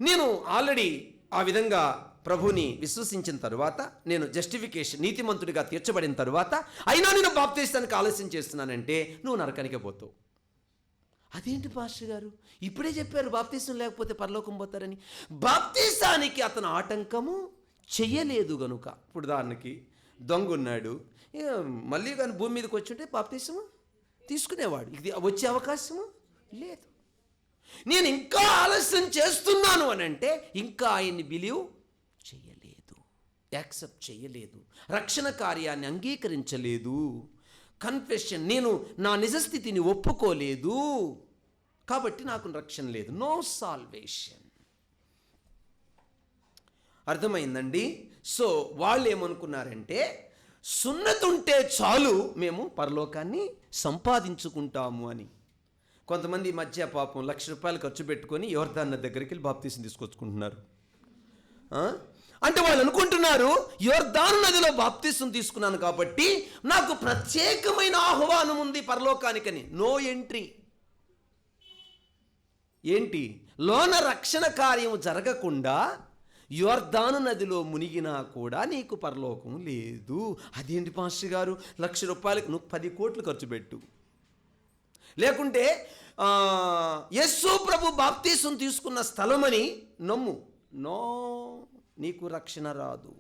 S1: నేను ఆల్రెడీ ఆ విధంగా ప్రభుని విశ్వసించిన తరువాత, నేను జస్టిఫికేషన్, నీతిమంతుడిగా తీర్చబడిన తరువాత, అయినా నేను బాప్తీసానికి ఆలస్యం చేస్తున్నానంటే నువ్వు నరకానికే పోతావు. అదేంటి పాస్టర్ గారు, ఇప్పుడే చెప్పారు బాప్తీసం లేకపోతే పరలోకం పోతారని. బాప్తీసానికి అతను ఆటంకము చెయ్యలేదు గనుక. ఇప్పుడు ఉదాహరణకి దొంగ ఉన్నాడు, మళ్ళీ కానీ భూమి మీదకి వచ్చుంటే బాప్తీసము తీసుకునేవాడు. ఇది వచ్చే అవకాశము లేదు. నేను ఇంకా ఆలస్యం చేస్తున్నాను అని అంటే ఇంకా ఆయన్ని బిలీవ్ చేయలేదు, యాక్సెప్ట్ చేయలేదు, రక్షణ కార్యాన్ని అంగీకరించలేదు. కన్ఫెషన్, నేను నా నిజస్థితిని ఒప్పుకోలేదు, కాబట్టి నాకు రక్షణ లేదు. No salvation. అర్థమైందండి? సో వాళ్ళు ఏమనుకున్నారంటే సున్నతుంటే చాలు మేము పరలోకాన్ని సంపాదించుకుంటాము అని. కొంతమంది ఈ మధ్య పాపం ₹1,00,000 ఖర్చు పెట్టుకొని యోర్దాన్ దగ్గరికి వెళ్ళి బాప్తీసం తీసుకొచ్చుకుంటున్నారు. అంటే వాళ్ళు అనుకుంటున్నారు, యోర్దాను నదిలో బాప్తీసం తీసుకున్నాను కాబట్టి నాకు ప్రత్యేకమైన ఆహ్వానం ఉంది పరలోకానికని. No entry. ఏంటి? లోన రక్షణ కార్యం జరగకుండా యోర్దాను నదిలో మునిగినా కూడా నీకు పరలోకం లేదు. అదేంటి పాస్టర్ గారు, ₹1,00,000 నువ్వు 10 కోట్లు ఖర్చు పెట్టు. లేకుంటే యేసు ప్రభు బాప్తీసం తీసుకున్న స్థలమని నమ్ము. నో, నీకు రక్షణ రాదు.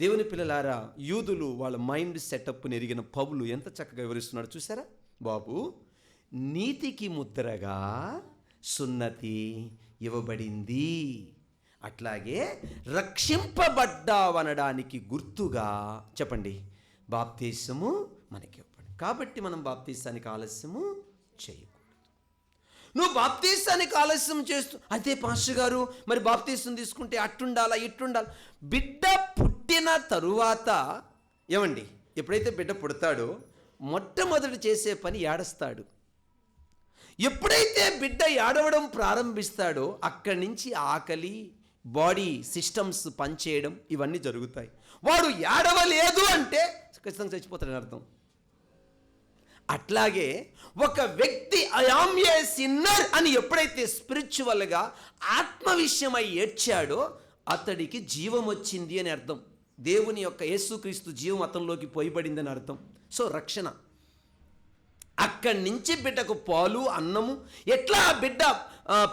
S1: దేవుని పిల్లలారా, యూదులు వాళ్ళ మైండ్ సెటప్ని ఎరిగిన పౌలు ఎంత చక్కగా వివరిస్తున్నాడు చూసారా? బాబు, నీతికి ముద్రగా సున్నతి ఇవ్వబడింది, అట్లాగే రక్షింపబడ్డావనడానికి గుర్తుగా చెప్పండి బాప్తీసము మనకి ఇవ్వబడింది. కాబట్టి మనం బాప్తీసానికి ఆలస్యము చేయకూడదు. నువ్వు బాప్తీసానికి ఆలస్యం చేస్తూ, అయితే పాస్టర్ గారు మరి బాప్తీసం తీసుకుంటే అట్టుండాలా ఇట్టుండాలి. బిడ్డ పుట్టిన తరువాత ఏమండి, ఎప్పుడైతే బిడ్డ పుడతాడో మొట్టమొదటి చేసే పని ఏడస్తాడు. ఎప్పుడైతే బిడ్డ ఏడవడం ప్రారంభిస్తాడో అక్కడి నుంచి ఆకలి, బాడీ సిస్టమ్స్ పనిచేయడం ఇవన్నీ జరుగుతాయి. వాడు ఏడవలేదు అంటే ఖచ్చితంగా చచ్చిపోతాడని అర్థం. అట్లాగే ఒక వ్యక్తి ఐయామ్ ఏ సిన్నర్ అని ఎప్పుడైతే స్పిరిచువల్గా ఆత్మ విషయమై ఏడ్చాడో అతడికి జీవం వచ్చింది అని అర్థం. దేవుని యొక్క యేసుక్రీస్తు జీవం అతనిలోకి పోయబడిందని అర్థం. సో రక్షణ. అక్కడి నుంచి బిడ్డకు పాలు, అన్నము ఎట్లా ఆ బిడ్డ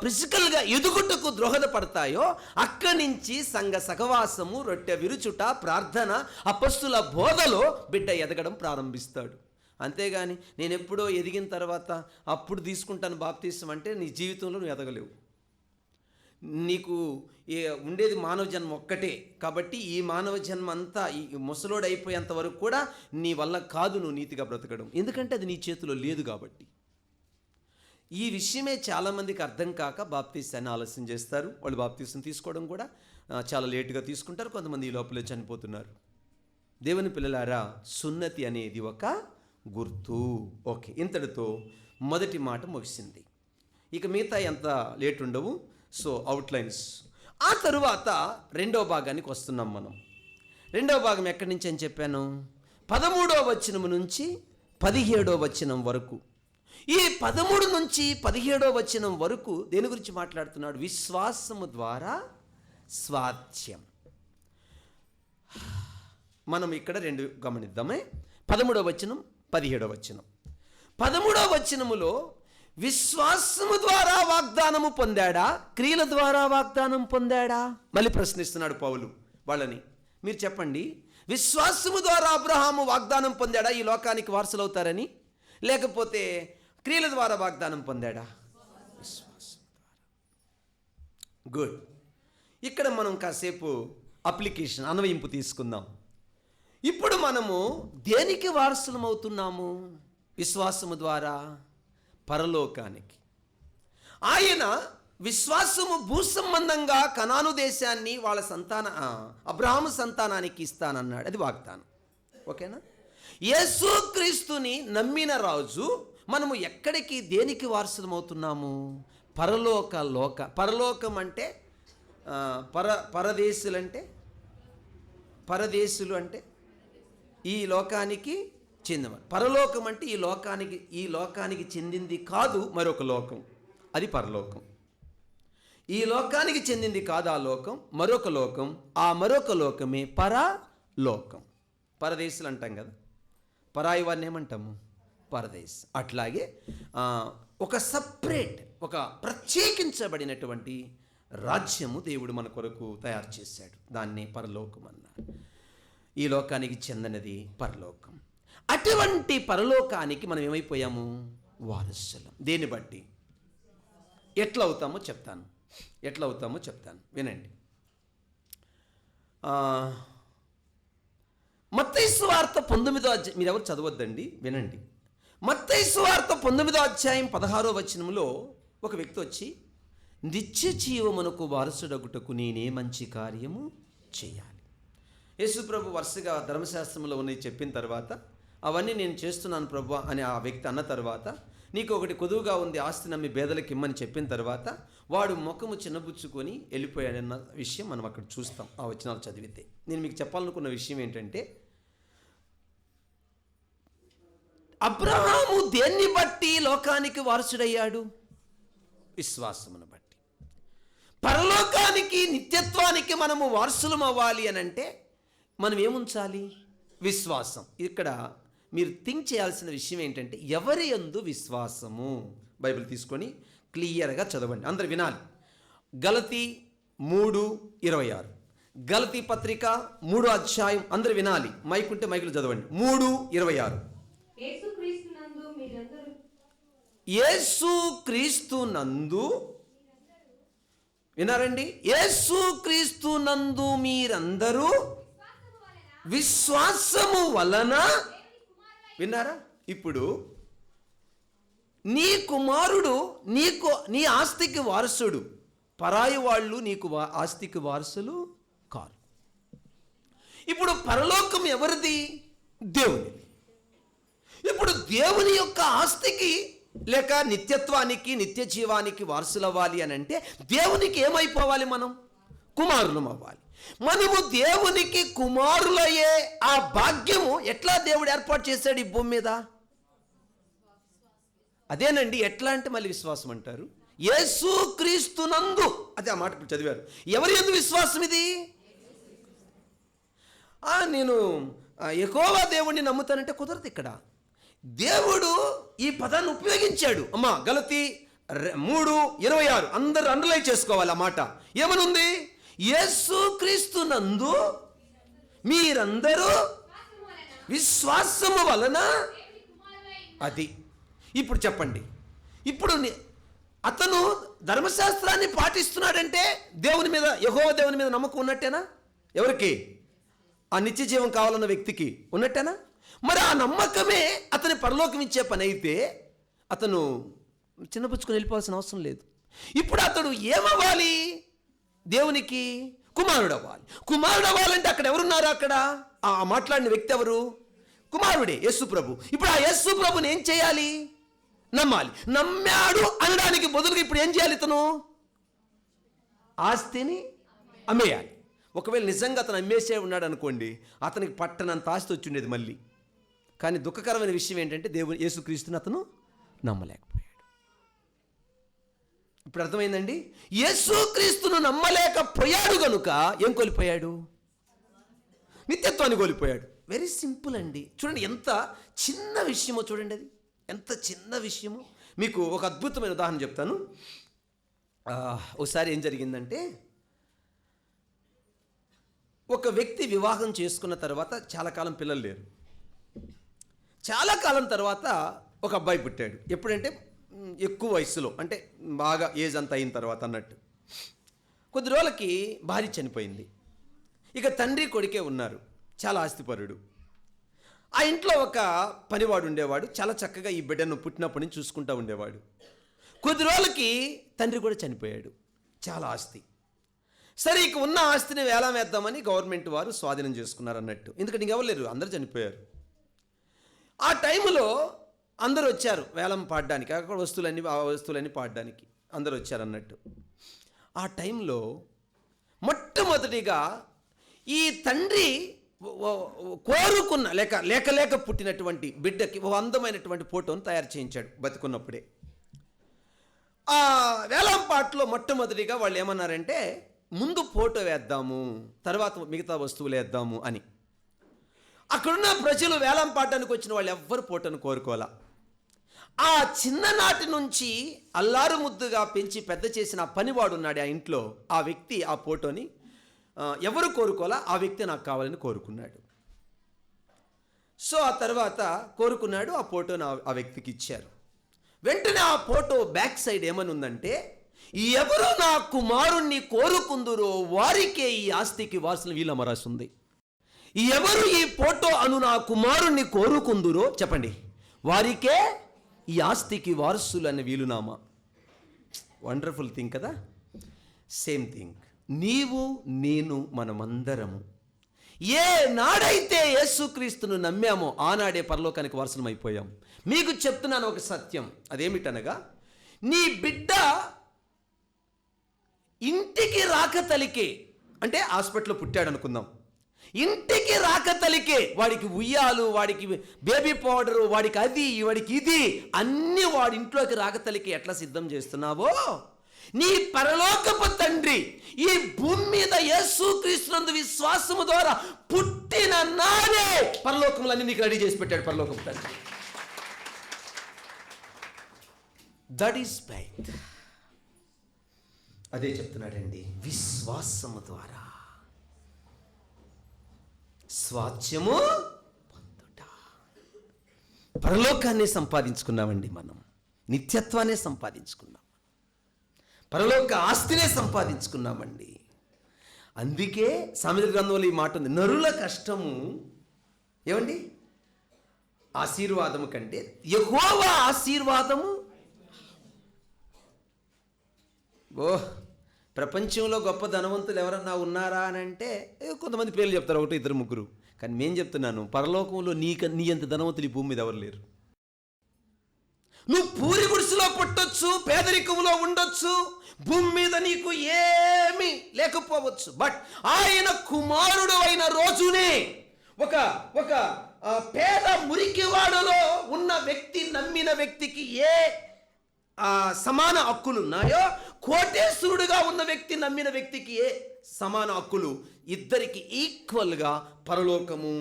S1: ఫిజికల్గా ఎదుగుటకు దోహదపడతాయో అక్కడి నుంచి సంఘ సహవాసము, రొట్టె విరుచుట, ప్రార్థన, అపొస్తలుల బోధలో బిడ్డ ఎదగడం ప్రారంభిస్తాడు. అంతేగాని నేను ఎప్పుడో ఎదిగిన తర్వాత అప్పుడు తీసుకుంటాను బాప్తీసం అంటే నీ జీవితంలో నువ్వు ఎదగలేవు. నీకు ఉండేది మానవ జన్మ ఒక్కటే. కాబట్టి ఈ మానవ జన్మ అంతా ఈ ముసలోడు అయిపోయేంత వరకు కూడా నీ వల్ల కాదు నువ్వు నీతిగా బ్రతకడం, ఎందుకంటే అది నీ చేతిలో లేదు. కాబట్టి ఈ విషయమే చాలామందికి అర్థం కాక బాప్తీసాన్ని ఆలస్యం చేస్తారు. వాళ్ళు బాప్తీసం తీసుకోవడం కూడా చాలా లేటుగా తీసుకుంటారు. కొంతమంది ఈ లోపలే చనిపోతున్నారు. దేవుని పిల్లలారా, సున్నతి అనేది ఒక గుర్తు. ఓకే, ఇంతటితో మొదటి మాట ముగిసింది. ఇక మిగతా ఎంత లేట్ ఉండవు. So outlines. ఆ తరువాత రెండవ భాగానికి వస్తున్నాం మనం. రెండవ భాగం ఎక్కడి నుంచి అని చెప్పాను? 13వ వచనం నుంచి 17వ వచనం వరకు. ఈ 13 నుంచి 17వ వచనం వరకు దేని గురించి మాట్లాడుతున్నాడు? విశ్వాసము ద్వారా స్వాస్థ్యం. మనం ఇక్కడ రెండు గమనిద్దామే. 13వ వచనం, 17వ వచనం. 13వ వచనములో విశ్వాసము ద్వారా వాగ్దానము పొందాడా, క్రియల ద్వారా వాగ్దానం పొందాడా? మళ్ళీ ప్రశ్నిస్తున్నాడు పౌలు వాళ్ళని. మీరు చెప్పండి, విశ్వాసము ద్వారా అబ్రహాము వాగ్దానం పొందాడా ఈ లోకానికి వారసులవుతారని, లేకపోతే క్రియల ద్వారా వాగ్దానం పొందాడా? విశ్వాసం ద్వారా. గుడ్. ఇక్కడ మనం కాసేపు అప్లికేషన్, అన్వయింపు తీసుకుందాం. ఇప్పుడు మనము దేనికి వారసులం అవుతున్నాము? విశ్వాసము ద్వారా పరలోకానికి. ఆయన విశ్వాసము భూసంబంధంగా కనాను దేశాన్ని వాళ్ళ అబ్రహాము సంతానానికి ఇస్తానన్నాడు. అది వాగ్దానం. ఓకేనా? యేసుక్రీస్తుని నమ్మిన రాజు మనము ఎక్కడికి, దేనికి వారసులం అవుతున్నాము? పరలోకం అంటే పరదేశులు అంటే ఈ లోకానికి చెందిన. పరలోకం అంటే ఈ లోకానికి చెందింది కాదు, మరొక లోకం. అది పరలోకం. ఈ లోకానికి చెందింది కాదు ఆ లోకం, మరొక లోకం. ఆ మరొక లోకమే పరలోకం. పరదేశులు అంటాం కదా, పరాయి వారిని ఏమంటాము? పరదేశ్. అట్లాగే ఒక సపరేట్, ఒక ప్రత్యేకించబడినటువంటి రాజ్యము దేవుడు మన కొరకు తయారు చేశాడు. దాన్ని పరలోకం అన్నారు. ఈ లోకానికి చెందినది పరలోకం. అటువంటి పరలోకానికి మనం ఏమైపోయాము? వారసులం. దేన్ని బట్టి? ఎట్లా అవుతామో చెప్తాను వినండి. మత్తయి సువార్త 19వ అధ్యాయం, మీరు ఎవరు చదవద్దండి, వినండి. మత్తయి సువార్త 19వ అధ్యాయం 16వ వచనంలో ఒక వ్యక్తి వచ్చి, నిత్య జీవమునకు వారసుడగుటకు నేనే మంచి కార్యము చేయాలి. యేసు ప్రభు వరుసగా ధర్మశాస్త్రంలో ఉన్నది చెప్పిన తర్వాత, అవన్నీ నేను చేస్తున్నాను ప్రభు అని ఆ వ్యక్తి అన్న తర్వాత, నీకు ఒకటి కొదువుగా ఉంది, ఆస్తి నమ్మి పేదలకు ఇమ్మని చెప్పిన తర్వాత వాడు ముఖము చిన్నబుచ్చుకొని వెళ్ళిపోయాడన్న విషయం మనం అక్కడ చూస్తాం ఆ వచనాలు చదివితే. నేను మీకు చెప్పాలనుకున్న విషయం ఏంటంటే, అబ్రహాము దేన్ని బట్టి లోకానికి వారసుడయ్యాడు? విశ్వాసమును బట్టి. పరలోకానికి, నిత్యత్వానికి మనము వారసులం అవ్వాలి అని అంటే మనం ఏముంచాలి? విశ్వాసం. ఇక్కడ మీరు థింక్ చేయాల్సిన విషయం ఏంటంటే, ఎవరి యందు విశ్వాసము? బైబిల్ తీసుకొని క్లియర్గా చదవండి, అందరు వినాలి. గలతీ 3:26. గలతీ పత్రిక 3వ అధ్యాయం, అందరూ వినాలి, మైకుంటే మైకులు చదవండి. 3:26. యేసు క్రీస్తు వినారండి, యేసు క్రీస్తు నందు మీరందరూ విశ్వాసము వలన, విన్నారా? ఇప్పుడు నీ కుమారుడు నీ ఆస్తికి వారసుడు, పరాయి వాళ్ళు నీకు ఆస్తికి వారసులు కారు. ఇప్పుడు పరలోకం ఎవరిది? దేవుని. ఇప్పుడు దేవుని యొక్క ఆస్తికి లేక నిత్యత్వానికి, నిత్య జీవానికి వారసులవ్వాలి అని అంటే దేవునికి ఏమైపోవాలి? మనం కుమారులం అవ్వాలి. మనము దేవునికి కుమారులయ్యే ఆ భాగ్యము ఎట్లా దేవుడు ఏర్పాటు చేశాడు ఈ భూమి మీద? అదేనండి. ఎట్లా అంటే మళ్ళీ విశ్వాసం అంటారు. యేసు క్రీస్తునందు, అదే ఆ మాట ఇప్పుడు చదివారు. ఎవరి యందు విశ్వాసం ఇది? నేను యెహోవా దేవుణ్ణి నమ్ముతానంటే కుదరదు. ఇక్కడ దేవుడు ఈ పదాన్ని ఉపయోగించాడు. అమ్మా, గలతీ 3:26 అందరూ అండర్లైన్ చేసుకోవాలి ఆ మాట. ఏమనుంది? యేసు క్రీస్తునందు మీరందరూ విశ్వాసము వలన. అది ఇప్పుడు చెప్పండి. ఇప్పుడు అతను ధర్మశాస్త్రాన్ని పాటిస్తున్నాడంటే దేవుని మీద, యెహోవా దేవుని మీద నమ్మకం ఉన్నట్టేనా? ఎవరికి? ఆ నిత్య జీవం కావాలన్న వ్యక్తికి ఉన్నట్టేనా? మరి ఆ నమ్మకమే అతని పరలోకం ఇచ్చే పని అయితే అతను చిన్నపుచ్చుకొని వెళ్ళిపోవాల్సిన అవసరం లేదు. ఇప్పుడు అతడు ఏమవ్వాలి? దేవునికి కుమారుడు అవ్వాలి. కుమారుడు అవ్వాలంటే అక్కడ ఎవరున్నారు? అక్కడ ఆ మాట్లాడిన వ్యక్తి ఎవరు? కుమారుడే, యేసు ప్రభు. ఇప్పుడు ఆ యేసు ప్రభుని ఏం చేయాలి? నమ్మాలి. నమ్మాడు అనడానికి బదులుగా ఇప్పుడు ఏం చేయాలి? ఇతను ఆస్తిని అమ్మేయాలి. ఒకవేళ నిజంగా అతను అమ్మేసే ఉన్నాడు అనుకోండి, అతనికి పట్టనంత ఆస్తి వచ్చి ఉండేది మళ్ళీ. కానీ దుఃఖకరమైన విషయం ఏంటంటే దేవుని యేసుక్రీస్తుని అతను నమ్మలేకపోయాడు. ఇప్పుడు అర్థమైందండి. యేసుక్రీస్తును నమ్మలేకపోయాడు కనుక ఏం కోల్పోయాడు? నిత్యత్వాన్ని కోల్పోయాడు. వెరీ సింపుల్ అండి. చూడండి ఎంత చిన్న విషయమో, చూడండి అది ఎంత చిన్న విషయమో. మీకు ఒక అద్భుతమైన ఉదాహరణ చెప్తాను. ఒకసారి ఏం జరిగిందంటే, ఒక వ్యక్తి వివాహం చేసుకున్న తర్వాత చాలా కాలం పిల్లలు లేరు. చాలా కాలం తర్వాత ఒక అబ్బాయి పుట్టాడు. ఎప్పుడంటే ఎక్కువ వయసులో, అంటే బాగా ఏజ్ అంతా అయిన తర్వాత అన్నట్టు. కొద్ది రోజులకి భార్య చనిపోయింది. ఇక తండ్రి కొడుకే ఉన్నారు. చాలా ఆస్తిపరుడు. ఆ ఇంట్లో ఒక పనివాడు ఉండేవాడు. చాలా చక్కగా ఈ బిడ్డను పుట్టినప్పటి నుంచి చూసుకుంటూ ఉండేవాడు. కొద్ది రోజులకి తండ్రి కూడా చనిపోయాడు. చాలా ఆస్తి. సరే, ఇక ఉన్న ఆస్తిని వేలం వేద్దామని గవర్నమెంట్ వారు స్వాధీనం చేసుకున్నారు అన్నట్టు. ఎందుకంటే ఇంకెవరు లేరు, అందరూ చనిపోయారు. ఆ టైంలో అందరూ వచ్చారు వేలం పాడడానికి, అక్కడ వస్తువులన్నీ పాడడానికి అందరూ వచ్చారు అన్నట్టు. ఆ టైంలో మొట్టమొదటిగా ఈ తండ్రి కోరుకున్న లేక పుట్టినటువంటి బిడ్డకి ఒక అందమైనటువంటి ఫోటోను తయారు చేయించాడు బతికున్నప్పుడే. ఆ వేలం పాటలో మొట్టమొదటిగా వాళ్ళు ఏమన్నారంటే, ముందు ఫోటో వేద్దాము, తర్వాత మిగతా వస్తువులు వేద్దాము అని. అక్కడున్న ప్రజలు వేలం పాడడానికి వచ్చిన వాళ్ళు ఎవ్వరు ఫోటోను కోరుకోవాలా. ఆ చిన్ననాటి నుంచి అల్లారు ముద్దుగా పెంచి పెద్ద చేసిన ఆ పనివాడు ఉన్నాడు ఆ ఇంట్లో. ఆ వ్యక్తి ఆ ఫోటోని ఎవరు కోరుకోవాలా, ఆ వ్యక్తి నాకు కావాలని కోరుకున్నాడు. సో ఆ తర్వాత కోరుకున్నాడు, ఆ ఫోటోని ఆ వ్యక్తికి ఇచ్చారు. వెంటనే ఆ ఫోటో బ్యాక్ సైడ్ ఏమని ఉందంటే, ఎవరు నా కుమారుణ్ణి కోరుకుందురో వారికే ఈ ఆస్తికి వారసులు వీళ్ళ రాస్తుంది. ఎవరు ఈ ఫోటో అను నా కుమారుణ్ణి కోరుకుందురో చెప్పండి, వారికే ఈ ఆస్తికి వారసులు అనే వీలునామా. వండర్ఫుల్ థింగ్ కదా. సేమ్ థింగ్ నీవు నేను మనమందరము ఏ నాడైతే యేసుక్రీస్తును నమ్మామో ఆనాడే పరలోకానికి వారసులం అయిపోయాం. మీకు చెప్తున్నాను ఒక సత్యం, అదేమిటనగా, నీ బిడ్డ ఇంటికి రాక తలికే, అంటే హాస్పిటల్లో పుట్టాడు అనుకుందాం, ఇంటికి రాక తలికే వాడికి ఉయ్యాలు, వాడికి బేబీ పౌడరు, వాడికి అది, వాడికి ఇది అన్నీ వాడి ఇంట్లోకి రాక తలికి ఎట్లా సిద్ధం చేస్తున్నావో, నీ పరలోకపు తండ్రి ఈ భూమి మీద యేసుక్రీస్తునందు విశ్వాసము ద్వారా పుట్టిన నాడే పరలోకములన్నీ నీకు రెడీ చేసి పెట్టాడు పరలోకపు తండ్రి. That is faith. అదే చెప్తున్నాడండి, విశ్వాసము ద్వారా. స్వాస్థ్యము పొందుట. పరలోకాన్ని సంపాదించుకున్నామండి. మనం నిత్యత్వాన్ని సంపాదించుకున్నాం, పరలోక ఆస్తినే సంపాదించుకున్నామండి. అందుకే సామెతల గ్రంథంలో ఈ మాట ఉంది, నరుల కష్టము ఏమండి ఆశీర్వాదము కంటే యెహోవా ఆశీర్వాదము. ప్రపంచంలో గొప్ప ధనవంతులు ఎవరన్నా ఉన్నారా అని అంటే కొంతమంది పేర్లు చెప్తారు, ఒకటి ఇద్దరు ముగ్గురు. కానీ నేను చెప్తున్నాను, పరలోకంలో నీ అంత ధనవంతులు ఈ భూమి మీద ఎవరు లేరు. నువ్వు పూరి గుడిసెలో పుట్టొచ్చు, పేదరికంలో ఉండొచ్చు, భూమి మీద నీకు ఏమీ లేకపోవచ్చు. బట్ ఆయన కుమారుడు అయిన రోజునే ఒక ఒక పేద మురికివాడలో ఉన్న వ్యక్తి నమ్మిన వ్యక్తికి ఏ సమాన హక్కులు ఉన్నాయో, కోటేశ్వరుడుగా ఉన్న వ్యక్తి నమ్మిన వ్యక్తికి ఏ సమాన హక్కులు, ఇద్దరికి ఈక్వల్గా పరలోకము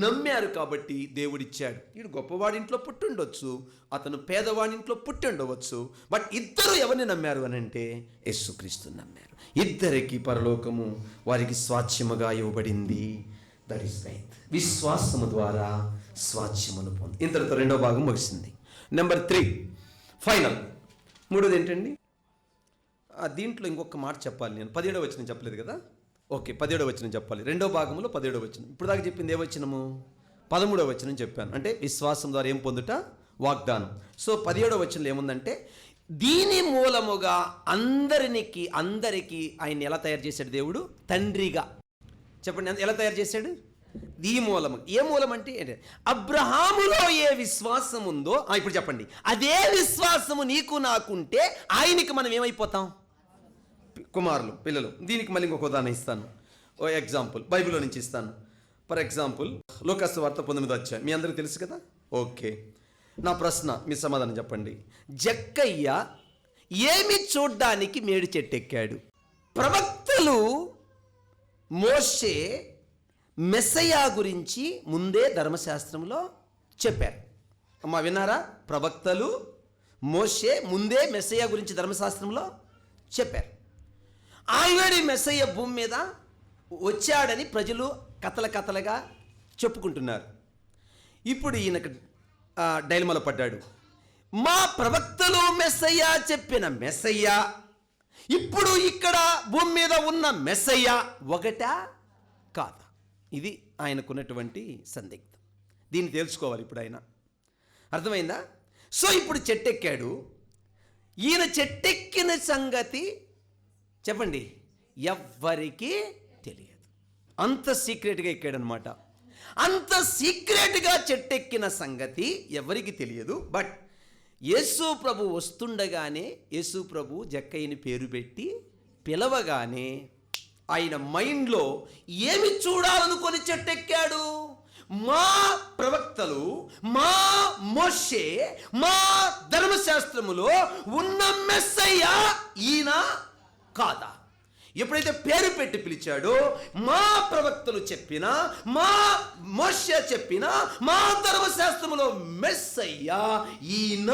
S1: నమ్మారు. కాబట్టి దేవుడిచ్చాడు. వీడు గొప్పవాడింట్లో పుట్టుండొచ్చు, అతను పేదవాడింట్లో పుట్టుండవచ్చు. బట్ ఇద్దరు ఎవరిని నమ్మారు అని అంటే యేసుక్రీస్తుని నమ్మారు. ఇద్దరికి పరలోకము వారికి స్వాస్థ్యముగా ఇవ్వబడింది. That is faith. విశ్వాసము ద్వారా స్వాస్థ్యమును పొంది. ఇంతటితో రెండో భాగం ముగిసింది. Number 3 final. మూడోది ఏంటండి? దీంట్లో ఇంకొక మాట చెప్పాలి. నేను 17వ వచనం చెప్పలేదు కదా. ఓకే, 17వ వచనం చెప్పాలి. రెండో భాగంలో 17వ వచనం. ఇప్పుడు దాకా చెప్పింది ఏ వచనము? 13వ వచనం చెప్పాను. అంటే విశ్వాసం ద్వారా ఏం పొందుట? వాగ్దానం. సో 17వ వచనంలో ఏముందంటే, దీని మూలముగా అందరికీ ఆయన ఎలా తయారు చేశాడు దేవుడు? తండ్రిగా. చెప్పండి, ఎలా తయారు చేశాడు? ఈ మూలము. ఏ మూలం అంటే ఏంటి? అబ్రహాములో ఏ విశ్వాసం ఉందో, ఇప్పుడు చెప్పండి, అదే విశ్వాసము నీకు నాకుంటే ఆయనకి మనం ఏమైపోతాం? కుమారులు, పిల్లలు. దీనికి మళ్ళీ ఇంకొక ఉదాహరణ ఇస్తాను. ఓ ఎగ్జాంపుల్ బైబిల్లో నుంచి ఇస్తాను. ఫర్ ఎగ్జాంపుల్ లూకాసు వార్త 19వ అధ్యాయం మీ అందరికీ తెలుసు కదా. ఓకే, నా ప్రశ్న, మీ సమాధానం చెప్పండి. జక్కయ్య ఏమి చూడ్డానికి మేడి చెట్టు ఎక్కాడు? ప్రవక్తలు మోషే మెస్సయ్యా గురించి ముందే ధర్మశాస్త్రంలో చెప్పారు. అమ్మా విన్నారా? ప్రవక్తలు మోషే ముందే మెస్సయ్యా గురించి ధర్మశాస్త్రంలో చెప్పారు. ఆల్రెడీ మెస్సయ్య భూమి మీద వచ్చాడని ప్రజలు కథలుగా చెప్పుకుంటున్నారు. ఇప్పుడు ఈయనకు డైలమాలో పడ్డాడు. మా ప్రవక్తలు మెస్సయ్య చెప్పిన మెస్సయ్య, ఇప్పుడు ఇక్కడ భూమి మీద ఉన్న మెస్సయ్య ఒకటా కాదా? ఇది ఆయనకున్నటువంటి సందిగ్ధం. దీన్ని తెలుసుకోవాలి ఇప్పుడు ఆయన. అర్థమైందా? సో ఇప్పుడు చెట్టెక్కాడు. ఈయన చెట్టెక్కిన సంగతి చెప్పండి ఎవ్వరికీ తెలియదు. అంత సీక్రెట్గా ఎక్కాడనమాట. అంత సీక్రెట్గా చెట్టెక్కిన సంగతి ఎవరికి తెలియదు. బట్ యేసు ప్రభు వస్తుండగానే యేసు ప్రభు జక్కయ్యని పేరు పెట్టి పిలవగానే ఆయన మైండ్లో ఏమి చూడాలనుకొని చెట్టెక్కాడు? మా ప్రవక్తలు, మా మోషే, మా ధర్మశాస్త్రములో ఉన్న మెస్సయ్య ఈయన కాదా? ఎప్పుడైతే పేరు పెట్టి పిలిచాడో, మా ప్రవక్తలు చెప్పిన, మా మోషే చెప్పిన, మా ధర్మశాస్త్రములో మెస్సయ్య ఈయన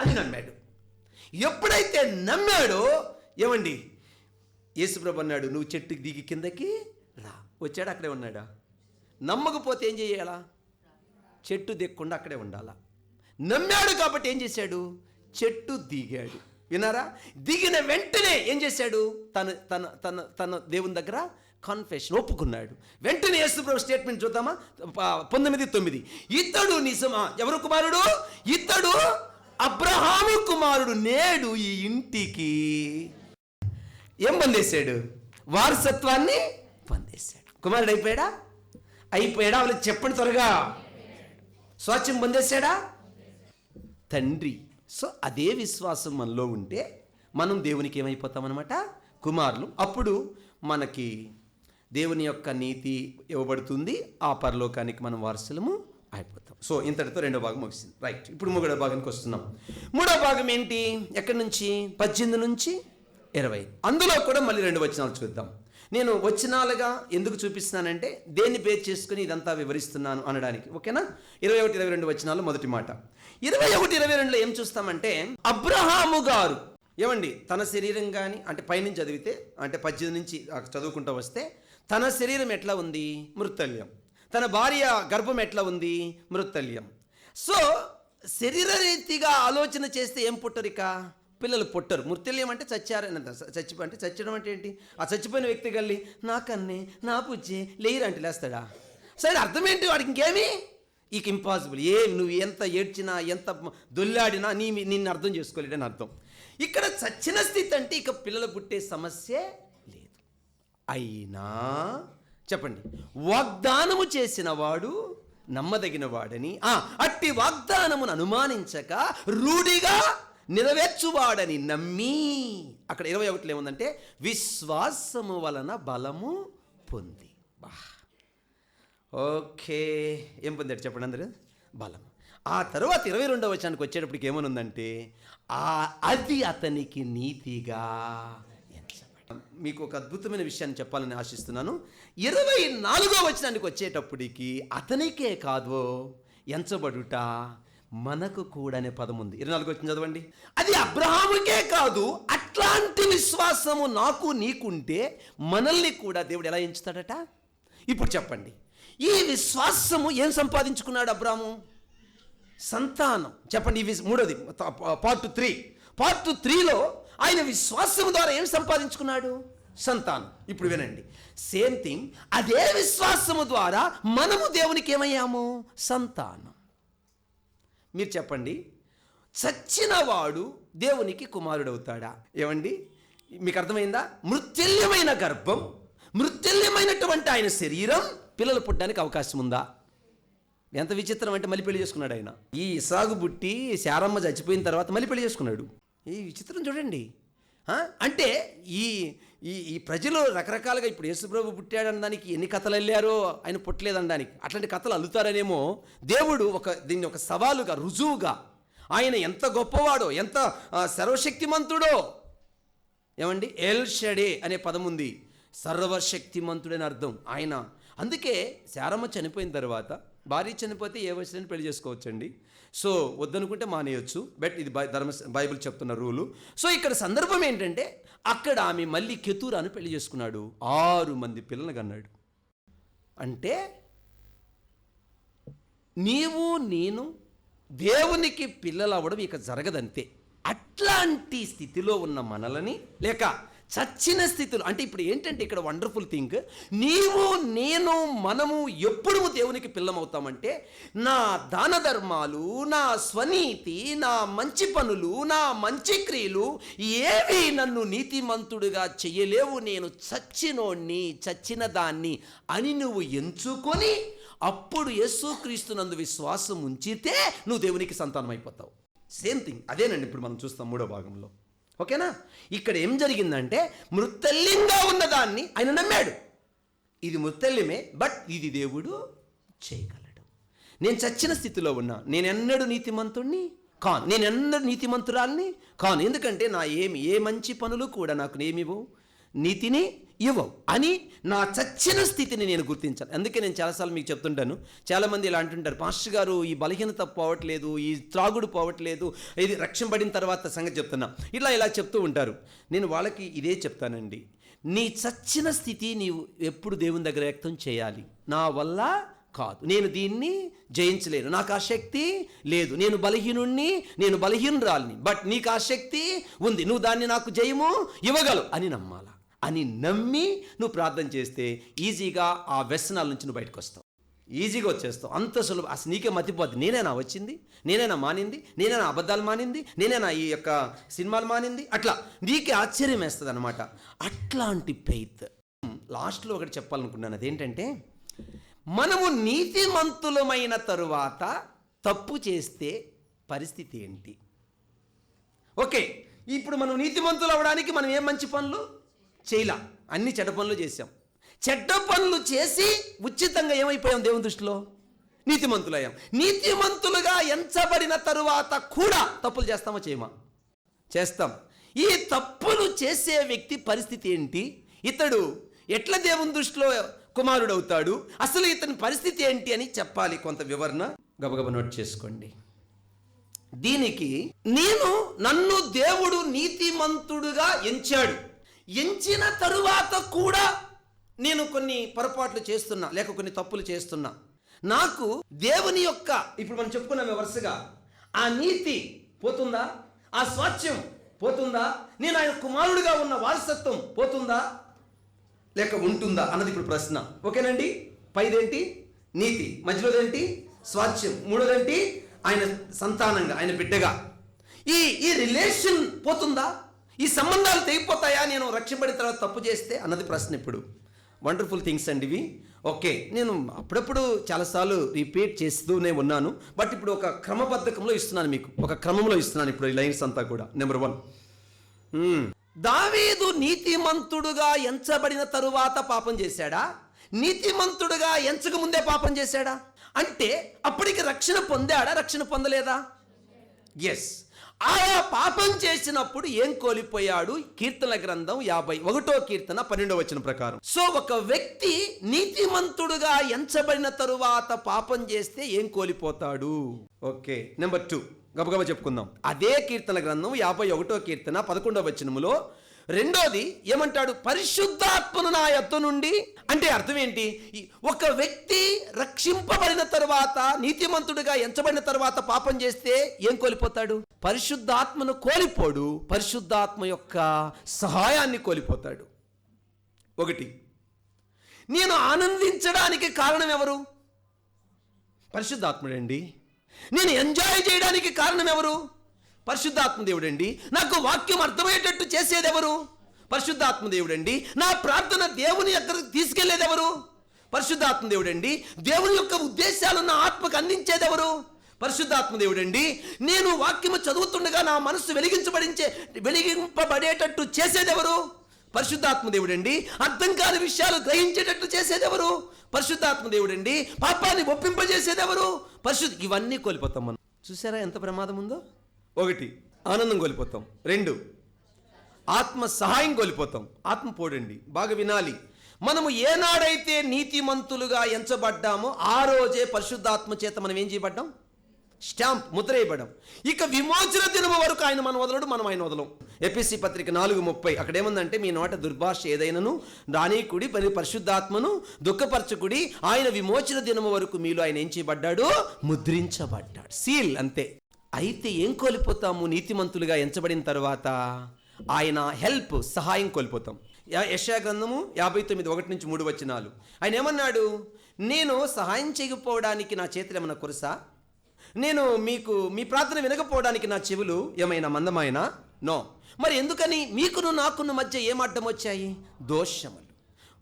S1: అని నమ్మాడు. ఎప్పుడైతే నమ్మాడో ఏమండి, యేసుప్రభు అన్నాడు, నువ్వు చెట్టుకి దిగి కిందకి రా. వచ్చాడు, అక్కడే ఉన్నాడా? నమ్మకపోతే ఏం చేయాలా? చెట్టు దిగకుండా అక్కడే ఉండాలా. నమ్మాడు కాబట్టి ఏం చేశాడు? చెట్టు దిగాడు. విన్నారా? దిగిన వెంటనే ఏం చేశాడు? తన దేవుని దగ్గర కన్ఫెషన్ ఒప్పుకున్నాడు. వెంటనే యేసుప్రభు స్టేట్మెంట్ చూద్దామా? 19:9. ఇతడు నిజమా? ఎవరు కుమారుడు? ఇతడు అబ్రహాము కుమారుడు. నేడు ఈ ఇంటికి ఏం పొందేశాడు? వారసత్వాన్ని పొందేశాడు. కుమారుడు అయిపోయాడా? వాళ్ళకి చెప్పండి త్వరగా. స్వాస్థ్యం పొందేశాడా? తండ్రి. సో అదే విశ్వాసం మనలో ఉంటే మనం దేవునికి ఏమైపోతామన్నమాట? కుమారులు. అప్పుడు మనకి దేవుని యొక్క నీతి ఇవ్వబడుతుంది. ఆ పరలోకానికి మనం వారసులము అయిపోతాం. సో ఇంతటితో రెండో భాగం ముగిసింది. రైట్, ఇప్పుడు మూడో భాగానికి వస్తున్నాం. మూడో భాగం ఏంటి? ఎక్కడి నుంచి? 18 నుంచి 20. అందులో కూడా మళ్ళీ 2 వచనాలు చూద్దాం. నేను వచనాలుగా ఎందుకు చూపిస్తున్నానంటే దేన్ని బేస్ చేసుకుని ఇదంతా వివరిస్తున్నాను అనడానికి. ఓకేనా? 21, 22 వచనాలు. మొదటి మాట 21, 22లో ఏం చూస్తామంటే, అబ్రహాము గారు ఏమండి తన శరీరం కానీ, అంటే పైనుంచి చదివితే, అంటే 18 నుంచి చదువుకుంటూ వస్తే, తన శరీరం ఎట్లా ఉంది? మృతల్యం. తన భార్య గర్భం ఎట్లా ఉంది? మృతల్యం. సో శరీరరీతిగా ఆలోచన చేస్తే ఏం పుట్టరు, ఇక పిల్లలు పుట్టరు. మృతల్యం అంటే అంటే చచ్చడం అంటే ఏంటి? ఆ చచ్చిపోయిన వ్యక్తి గల్లి నా కన్నే నా పుజ్జే లేయిరంటే లేస్తాడా? సరే, అర్థం ఏంటి వాడికి? ఇంకేమి ఇక ఇంపాసిబుల్. నువ్వు ఎంత ఏడ్చినా ఎంత దొల్లాడినా నిన్ను అర్థం చేసుకోలేడని అర్థం. ఇక్కడ చచ్చిన స్థితి అంటే ఇక పిల్లలు పుట్టే సమస్య లేదు. అయినా చెప్పండి, వాగ్దానము చేసిన వాడు నమ్మదగిన వాడని, అట్టి వాగ్దానమును అనుమానించక రూఢిగా నెరవేర్చువాడని నమ్మి, అక్కడ 21 ఏముందంటే విశ్వాసము వలన బలము పొంది. ఓకే, ఏం పొందాడు చెప్పండి అందరూ? బలం. ఆ తర్వాత 22వ వచనానికి వచ్చేటప్పటికి ఏమనుందంటే అది అతనికి నీతిగా ఎంచబడి. మీకు ఒక అద్భుతమైన విషయాన్ని చెప్పాలని ఆశిస్తున్నాను. 24వ వచనానికి వచ్చేటప్పటికి అతనికే కాదు ఎంచబడుట మనకు కూడా అనే పదం ఉంది. 24 వచనం చదవండి. అది అబ్రహాముకే కాదు, అట్లాంటి విశ్వాసము నాకు నీకుంటే మనల్ని కూడా దేవుడు ఎలా ఎంచుతాడట? ఇప్పుడు చెప్పండి, ఈ విశ్వాసము ఏం సంపాదించుకున్నాడు అబ్రాము? సంతానం. చెప్పండి, మూడోది పార్ట్ 3లో ఆయన విశ్వాసం ద్వారా ఏం సంపాదించుకున్నాడు? సంతానం. ఇప్పుడు వినండి, సేమ్ థింగ్. అదే విశ్వాసము ద్వారా మనము దేవునికి ఏమయ్యాము? సంతానం. మీరు చెప్పండి, చచ్చినవాడు దేవునికి కుమారుడవుతాడా? ఏమండి, మీకు అర్థమైందా? మృత్యుల్యమైన గర్భం, మృత్యుల్యమైనటువంటి ఆయన శరీరం, పిల్లలు పుట్టడానికి అవకాశం ఉందా? ఎంత విచిత్రం అంటే మళ్ళీ పెళ్లి చేసుకున్నాడు ఆయన. ఈ ఇసాకు పుట్టి శారమ్మ చచ్చిపోయిన తర్వాత మళ్ళీ పెళ్లి చేసుకున్నాడు. ఈ విచిత్రం చూడండి. అంటే ఈ ఈ ప్రజలు రకరకాలుగా ఇప్పుడు యేసుప్రభు పుట్టాడనడానికి ఎన్ని కథలు వెళ్ళారో, ఆయన పుట్టలేదనడానికి అట్లాంటి కథలు అల్లుతారనేమో. దేవుడు దీన్ని ఒక సవాలుగా, రుజువుగా, ఆయన ఎంత గొప్పవాడో, ఎంత సర్వశక్తిమంతుడో. ఏమండి, ఎల్ షడే అనే పదం ఉంది, సర్వశక్తిమంతుడని అర్థం ఆయన. అందుకే శారమ్మ చనిపోయిన తర్వాత, భార్య చనిపోతే ఏ వయసులో పెళ్లి చేసుకోవచ్చండి. సో వద్దనుకుంటే మానేయొచ్చు, బట్ ఇది బైబిల్ చెప్తున్న రూలు. సో ఇక్కడ సందర్భం ఏంటంటే, అక్కడ ఆమె మళ్ళీ కెతూరాను పెళ్లి చేసుకున్నాడు, 6 మంది పిల్లలను కన్నాడు. అంటే నీవు నేను దేవునికి పిల్లలు అవ్వడం ఇక జరగదంతే. అట్లాంటి స్థితిలో ఉన్న మనలని, లేక చచ్చిన స్థితిలో, అంటే ఇప్పుడు ఏంటంటే ఇక్కడ వండర్ఫుల్ థింగ్, నీవు నేను మనము ఎప్పుడు దేవునికి పిల్లమవుతామంటే, నా దాన ధర్మాలు, నా స్వనీతి, నా మంచి పనులు, నా మంచి క్రియలు ఏవి నన్ను నీతిమంతుడిగా చెయ్యలేవు, నేను చచ్చినోణ్ణి, చచ్చిన దాన్ని అని నువ్వు ఎంచుకొని అప్పుడు యేసుక్రీస్తునందు విశ్వాసం ఉంచితే నువ్వు దేవునికి సంతానం అయిపోతావు. సేమ్ థింగ్ అదేనండి ఇప్పుడు మనం చూస్తాం 3వ భాగంలో. ఓకేనా? ఇక్కడ ఏం జరిగిందంటే, మృతల్యంగా ఉన్నదాన్ని ఆయన నమ్మాడు. ఇది మృతల్యమే, బట్ ఇది దేవుడు చేయగలడు. నేను చచ్చిన స్థితిలో ఉన్నా, నేనెన్నడూ నీతిమంతుణ్ణి కాను, నేనెన్నడూ నీతిమంతురాల్ని కాను. ఎందుకంటే నా ఏ మంచి పనులు కూడా నాకు ఏమివ్వవు, నీతిని ఇవ్వవు అని నా చచ్చిన స్థితిని నేను గుర్తించాను. అందుకే నేను చాలాసార్లు మీకు చెప్తుంటాను, చాలామంది ఇలా అంటుంటారు, పాస్టర్ గారు ఈ బలహీనత పోవట్లేదు, ఈ త్రాగుడు పోవట్లేదు, ఇది రక్షింపబడిన తర్వాత సంగతి చెప్తున్నా, ఇలా చెప్తూ ఉంటారు. నేను వాళ్ళకి ఇదే చెప్తానండి, నీ చచ్చిన స్థితి నీవు ఎప్పుడు దేవుని దగ్గర వ్యక్తం చేయాలి. నా వల్ల కాదు, నేను దీన్ని జయించలేను, నాకు ఆ శక్తి లేదు, నేను బలహీనుణ్ణి, నేను బలహీనురాలిని, బట్ నీకు ఆ శక్తి ఉంది, నువ్వు దాన్ని నాకు జయము ఇవ్వగలవు అని నమ్మాలా. అని నమ్మి నువ్వు ప్రార్థన చేస్తే ఈజీగా ఆ వ్యసనాల నుంచి నువ్వు బయటకు వస్తావు, ఈజీగా వచ్చేస్తావు. అంత సులభం. అసలు నీకే మతిపోద్ది, నేనేనా వచ్చింది, నేనేనా మానింది, నేనేనా అబద్ధాలు మానింది, నేనేనా ఈ యొక్క సినిమాలు మానింది, అట్లా నీకే ఆశ్చర్యం వేస్తుంది అనమాట. అట్లాంటి ఫెయిత్. లాస్ట్లో ఒకటి చెప్పాలనుకున్నాను, అదేంటంటే, మనము నీతిమంతులమైన తరువాత తప్పు చేస్తే పరిస్థితి ఏంటి? ఓకే, ఇప్పుడు మనం నీతిమంతులు అవ్వడానికి మనం ఏం మంచి పనులు చేయలా, అన్ని చెడ్డ పనులు చేసాం. చెడ్డ పనులు చేసి ఉచితంగా ఏమైపోయాం దేవుని దృష్టిలో? నీతిమంతులయ్యాం. నీతిమంతులుగా ఎంచబడిన తరువాత కూడా తప్పులు చేస్తామా చేయమా? చేస్తాం. ఈ తప్పులు చేసే వ్యక్తి పరిస్థితి ఏంటి? ఇతడు ఎట్లా దేవుని దృష్టిలో కుమారుడవుతాడు? అసలు ఇతని పరిస్థితి ఏంటి అని చెప్పాలి. కొంత వివరణ గబగబ నోట్ చేసుకోండి. దీనికి నన్ను దేవుడు నీతిమంతుడుగా ఎంచాడు, ఎంచిన తరువాత కూడా నేను కొన్ని పొరపాట్లు చేస్తున్నా, లేక కొన్ని తప్పులు చేస్తున్నా, నాకు దేవుని యొక్క, ఇప్పుడు మనం చెప్పుకున్నామే వరుసగా, ఆ నీతి పోతుందా? ఆ స్వాస్థ్యం పోతుందా? నేను ఆయన కుమారుడిగా ఉన్న వారసత్వం పోతుందా లేక ఉంటుందా అన్నది ఇప్పుడు ప్రశ్న. ఓకేనండి? పైదేంటి? నీతి. మధ్యలోదేంటి? స్వాస్థ్యం. మూడోదేంటి? ఆయన సంతానంగా, ఆయన బిడ్డగా. ఈ రిలేషన్ పోతుందా? ఈ సంబంధాలు తెగిపోతాయా నేను రక్షింపడిన తర్వాత తప్పు చేస్తే అన్నది ప్రశ్న. ఇప్పుడు వండర్ఫుల్ థింగ్స్ అండి ఇవి. ఓకే, నేను అప్పుడప్పుడు చాలాసార్లు రిపీట్ చేస్తూనే ఉన్నాను, బట్ ఇప్పుడు ఒక క్రమబద్ధకంలో ఇస్తున్నాను మీకు, ఒక క్రమంలో ఇస్తున్నాను ఇప్పుడు ఈ లైన్స్ అంతా కూడా. నెంబర్ 1, దావీదు నీతిమంతుడుగా ఎంచబడిన తరువాత పాపం చేశాడా? నీతిమంతుడుగా ఎంచక ముందే పాపం చేశాడా? అంటే అప్పటికి రక్షణ పొందాడా? రక్షణ పొందలేదా? ఎస్. ఆ పాపం చేసినప్పుడు ఏం కోల్పోయాడు? కీర్తన గ్రంథం 51వ కీర్తన 12వ వచనం ప్రకారం. సో ఒక వ్యక్తి నీతిమంతుడుగా ఎంచబడిన తరువాత పాపం చేస్తే ఏం కోల్పోతాడు? ఓకే, నెంబర్ 2 గబగబా చెప్పుకుందాం. అదే కీర్తన గ్రంథం 51వ కీర్తన 11వ వచనములో రెండోది ఏమంటాడు? పరిశుద్ధాత్మను నా యొద్ద నుండి. అంటే అర్థం ఏంటి? ఒక వ్యక్తి రక్షింపబడిన తరువాత, నీతిమంతుడిగా ఎంచబడిన తరువాత పాపం చేస్తే ఏం కోల్పోతాడు? పరిశుద్ధాత్మను కోల్పోడు, పరిశుద్ధాత్మ యొక్క సహాయాన్ని కోల్పోతాడు. 1, నేను ఆనందించడానికి కారణం ఎవరు? పరిశుద్ధాత్ముడండి. నేను ఎంజాయ్ చేయడానికి కారణం ఎవరు? పరిశుద్ధాత్మ దేవుడండి. నాకు వాక్యం అర్థమయ్యేటట్టు చేసేది ఎవరు? పరిశుద్ధాత్మ దేవుడండి. నా ప్రార్థన దేవుని దగ్గరకు తీసుకెళ్లేది ఎవరు? పరిశుద్ధాత్మ దేవుడండి. దేవుని యొక్క ఉద్దేశాలు నా ఆత్మకు అందించేది ఎవరు? పరిశుద్ధాత్మ దేవుడండి. నేను వాక్యము చదువుతుండగా నా మనసు వెలిగింపబడేటట్టు చేసేది ఎవరు? పరిశుద్ధాత్మ దేవుడండి. అర్థం కాని విషయాలు గ్రహించేటట్టు చేసేది ఎవరు? పరిశుద్ధాత్మ దేవుడండి. పాపాన్ని ఒప్పింపజేసేది ఎవరు? ఇవన్నీ కోల్పోతాం మనం. చూసారా ఎంత ప్రమాదం ఉందో? 1, ఆనందం కోల్పోతాం. 2, ఆత్మ సహాయం కోల్పోతాం. ఆత్మ పోడండి, బాగా వినాలి. మనము ఏనాడైతే నీతిమంతులుగా ఎంచబడ్డామో ఆ రోజే పరిశుద్ధాత్మ చేత మనం ఏం చేయబడ్డాం? స్టాంప్, ముద్ర వేయబడ్డాం. ఇక విమోచన దినము వరకు ఆయన మన వదలడు, మనం ఆయన వదలం. ఎపిసి పత్రిక 4:30 అక్కడ ఏముందంటే, మీ నోట దుర్భాష ఏదైనను రానీకుడి, పరిశుద్ధాత్మను దుఃఖపరచకుడి, ఆయన విమోచన దినము వరకు మీలో ఆయన ఏం చేయబడ్డాడు? ముద్రించబడ్డాడు. సీల్, అంతే. అయితే ఏం కోల్పోతాము? నీతిమంతులుగా ఎంచబడిన తర్వాత ఆయన హెల్ప్, సహాయం కోల్పోతాం. యెషయా గ్రంథము 59:1-3 వచనాలు. ఆయన ఏమన్నాడు? నేను సహాయం చేయకపోవడానికి నా చేతులు ఏమైనా కొరసా? నేను మీకు మీ ప్రార్థన వినకపోవడానికి నా చెవులు ఏమైనా మందమైనా? నో. మరి ఎందుకని మీకును నాకును మధ్య ఏం అడ్డం వచ్చాయి? దోషములు.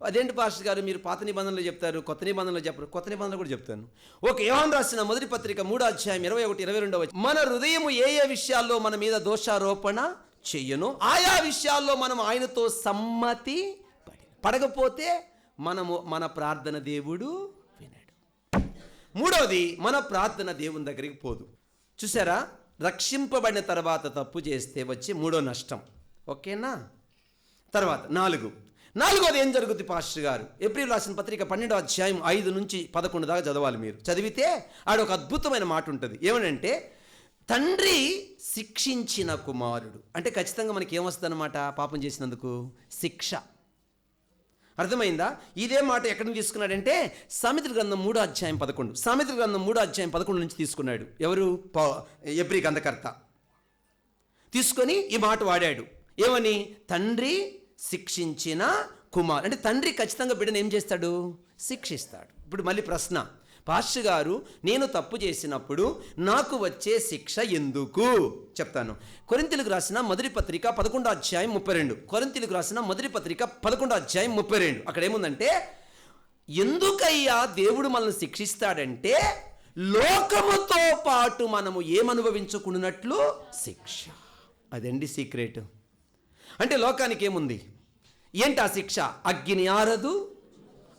S1: అదేంటి పాస్టర్ గారు, మీరు పాత నిబంధనలు చెప్తారు, కొత్త నిబంధనలు చెప్పరు? కొత్త నిబంధనలు కూడా చెప్తాను. ఓకే, యోహాను రాసిన మొదటి పత్రిక 3:21-22. మన హృదయము ఏ విషయాల్లో మన మీద దోషారోపణ చెయ్యను, ఆయా విషయాల్లో మనం ఆయనతో సమ్మతి పడకపోతే మన ప్రార్థన దేవుడు వినడు. 3వది, మన ప్రార్థన దేవుని దగ్గరికి పోదు. చూసారా? రక్షింపబడిన తర్వాత తప్పు చేస్తే వచ్చే 3వ నష్టం. ఓకేనా? తర్వాత 4వది ఏం జరుగుతుంది పాస్టర్ గారు? ఏప్రిల్ రాసిన పత్రిక 12:5-11 దాకా చదవాలి. మీరు చదివితే ఆడ ఒక అద్భుతమైన మాట ఉంటుంది. ఏమనంటే, తండ్రి శిక్షించిన కుమారుడు. అంటే ఖచ్చితంగా మనకి ఏమొస్తుంది అన్నమాట? పాపం చేసినందుకు శిక్ష. అర్థమైందా? ఇదే మాట ఎక్కడి నుంచి తీసుకున్నాడంటే, సామెతల గ్రంథం 3:11. సామెతల గ్రంథం 3:11 నుంచి తీసుకున్నాడు. ఎవరు? ఎబ్రీ గ్రంథకర్త తీసుకొని ఈ మాట వాడాడు. ఏమని? తండ్రి శిక్షించిన కుమార్. అంటే తండ్రి ఖచ్చితంగా బిడ్డను ఏం చేస్తాడు? శిక్షిస్తాడు. ఇప్పుడు మళ్ళీ ప్రశ్న, పాస్టర్ గారు నేను తప్పు చేసినప్పుడు నాకు వచ్చే శిక్ష ఎందుకు? చెప్తాను. కొరింథీయులకు రాసిన మొదటి పత్రిక 11:32. కొరింథీయులకు రాసిన మొదటి పత్రిక 11:32. అక్కడ ఏముందంటే, ఎందుకయ్యా దేవుడు మనల్ని శిక్షిస్తాడంటే, లోకముతో పాటు మనము ఏమనుభవించుకున్నట్లు శిక్ష. అదండి సీక్రెట్. అంటే లోకానికి ఏముంది? ఏంటి ఆ శిక్ష? అగ్ని ఆరదు.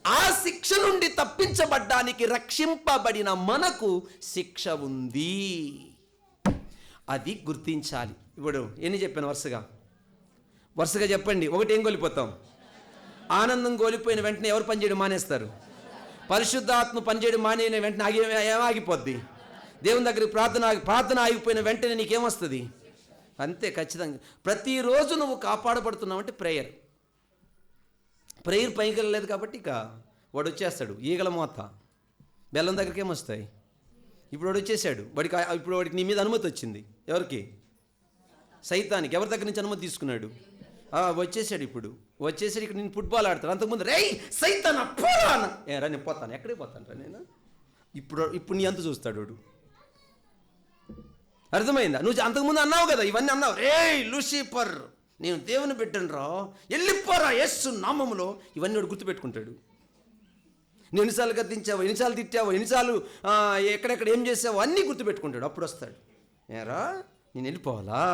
S1: ఆ శిక్ష నుండి తప్పించబడ్డానికి రక్షింపబడిన మనకు శిక్ష ఉంది. అది గుర్తించాలి. ఇప్పుడు ఎన్ని చెప్పాను? వరుసగా చెప్పండి. 1, ఏం కోల్పోతాం? ఆనందం కోల్పోయిన వెంటనే ఎవరు పనిచేయడం మానేస్తారు? పరిశుద్ధాత్మ పనిచేయడం మానేన వెంటనే ఏమాగిపోద్ది? దేవుని దగ్గరికి ప్రార్థన ఆగిపోయిన వెంటనే నీకేమొస్తుంది? అంతే, ఖచ్చితంగా. ప్రతిరోజు నువ్వు కాపాడబడుతున్నావు అంటే ప్రేయర్. ప్రేయర్ పైకి వెళ్ళలేదు కాబట్టి ఇక వాడు వచ్చేస్తాడు. ఈగల మోత బెల్లం దగ్గరికి ఏమొస్తాయి. ఇప్పుడు వాడు వచ్చేసాడు. వాడికి నీ మీద అనుమతి వచ్చింది. ఎవరికి? సైతానికి. ఎవరి దగ్గర నుంచి అనుమతి తీసుకున్నాడు? వచ్చేసాడు. ఇప్పుడు వచ్చేసాడు. ఇక్కడ నేను ఫుట్బాల్ ఆడతాడు. అంతకుముందు రే సైతాన్ పోరా రా, నేను పోతాను. ఎక్కడికి పోతాను రా నేను. ఇప్పుడు నీ అంత చూస్తాడు వాడు. అర్థమైందా? నువ్వు అంతకుముందు అన్నావు కదా, ఇవన్నీ అన్నావు. రే లూసిఫర్, నేను దేవుని బిడ్డను రా, వెళ్ళిపోరా యేసు నామములో. ఇవన్నీ వాడు గుర్తుపెట్టుకుంటాడు. నువ్వు ఎన్నిసార్లు గద్దించావు, ఎన్నిసార్లు తిట్టావు, ఎన్నిసార్లు ఎక్కడెక్కడ ఏం చేసావు అన్నీ గుర్తుపెట్టుకుంటాడు. అప్పుడు వస్తాడు. ఏరా నేను వెళ్ళిపోవాలా?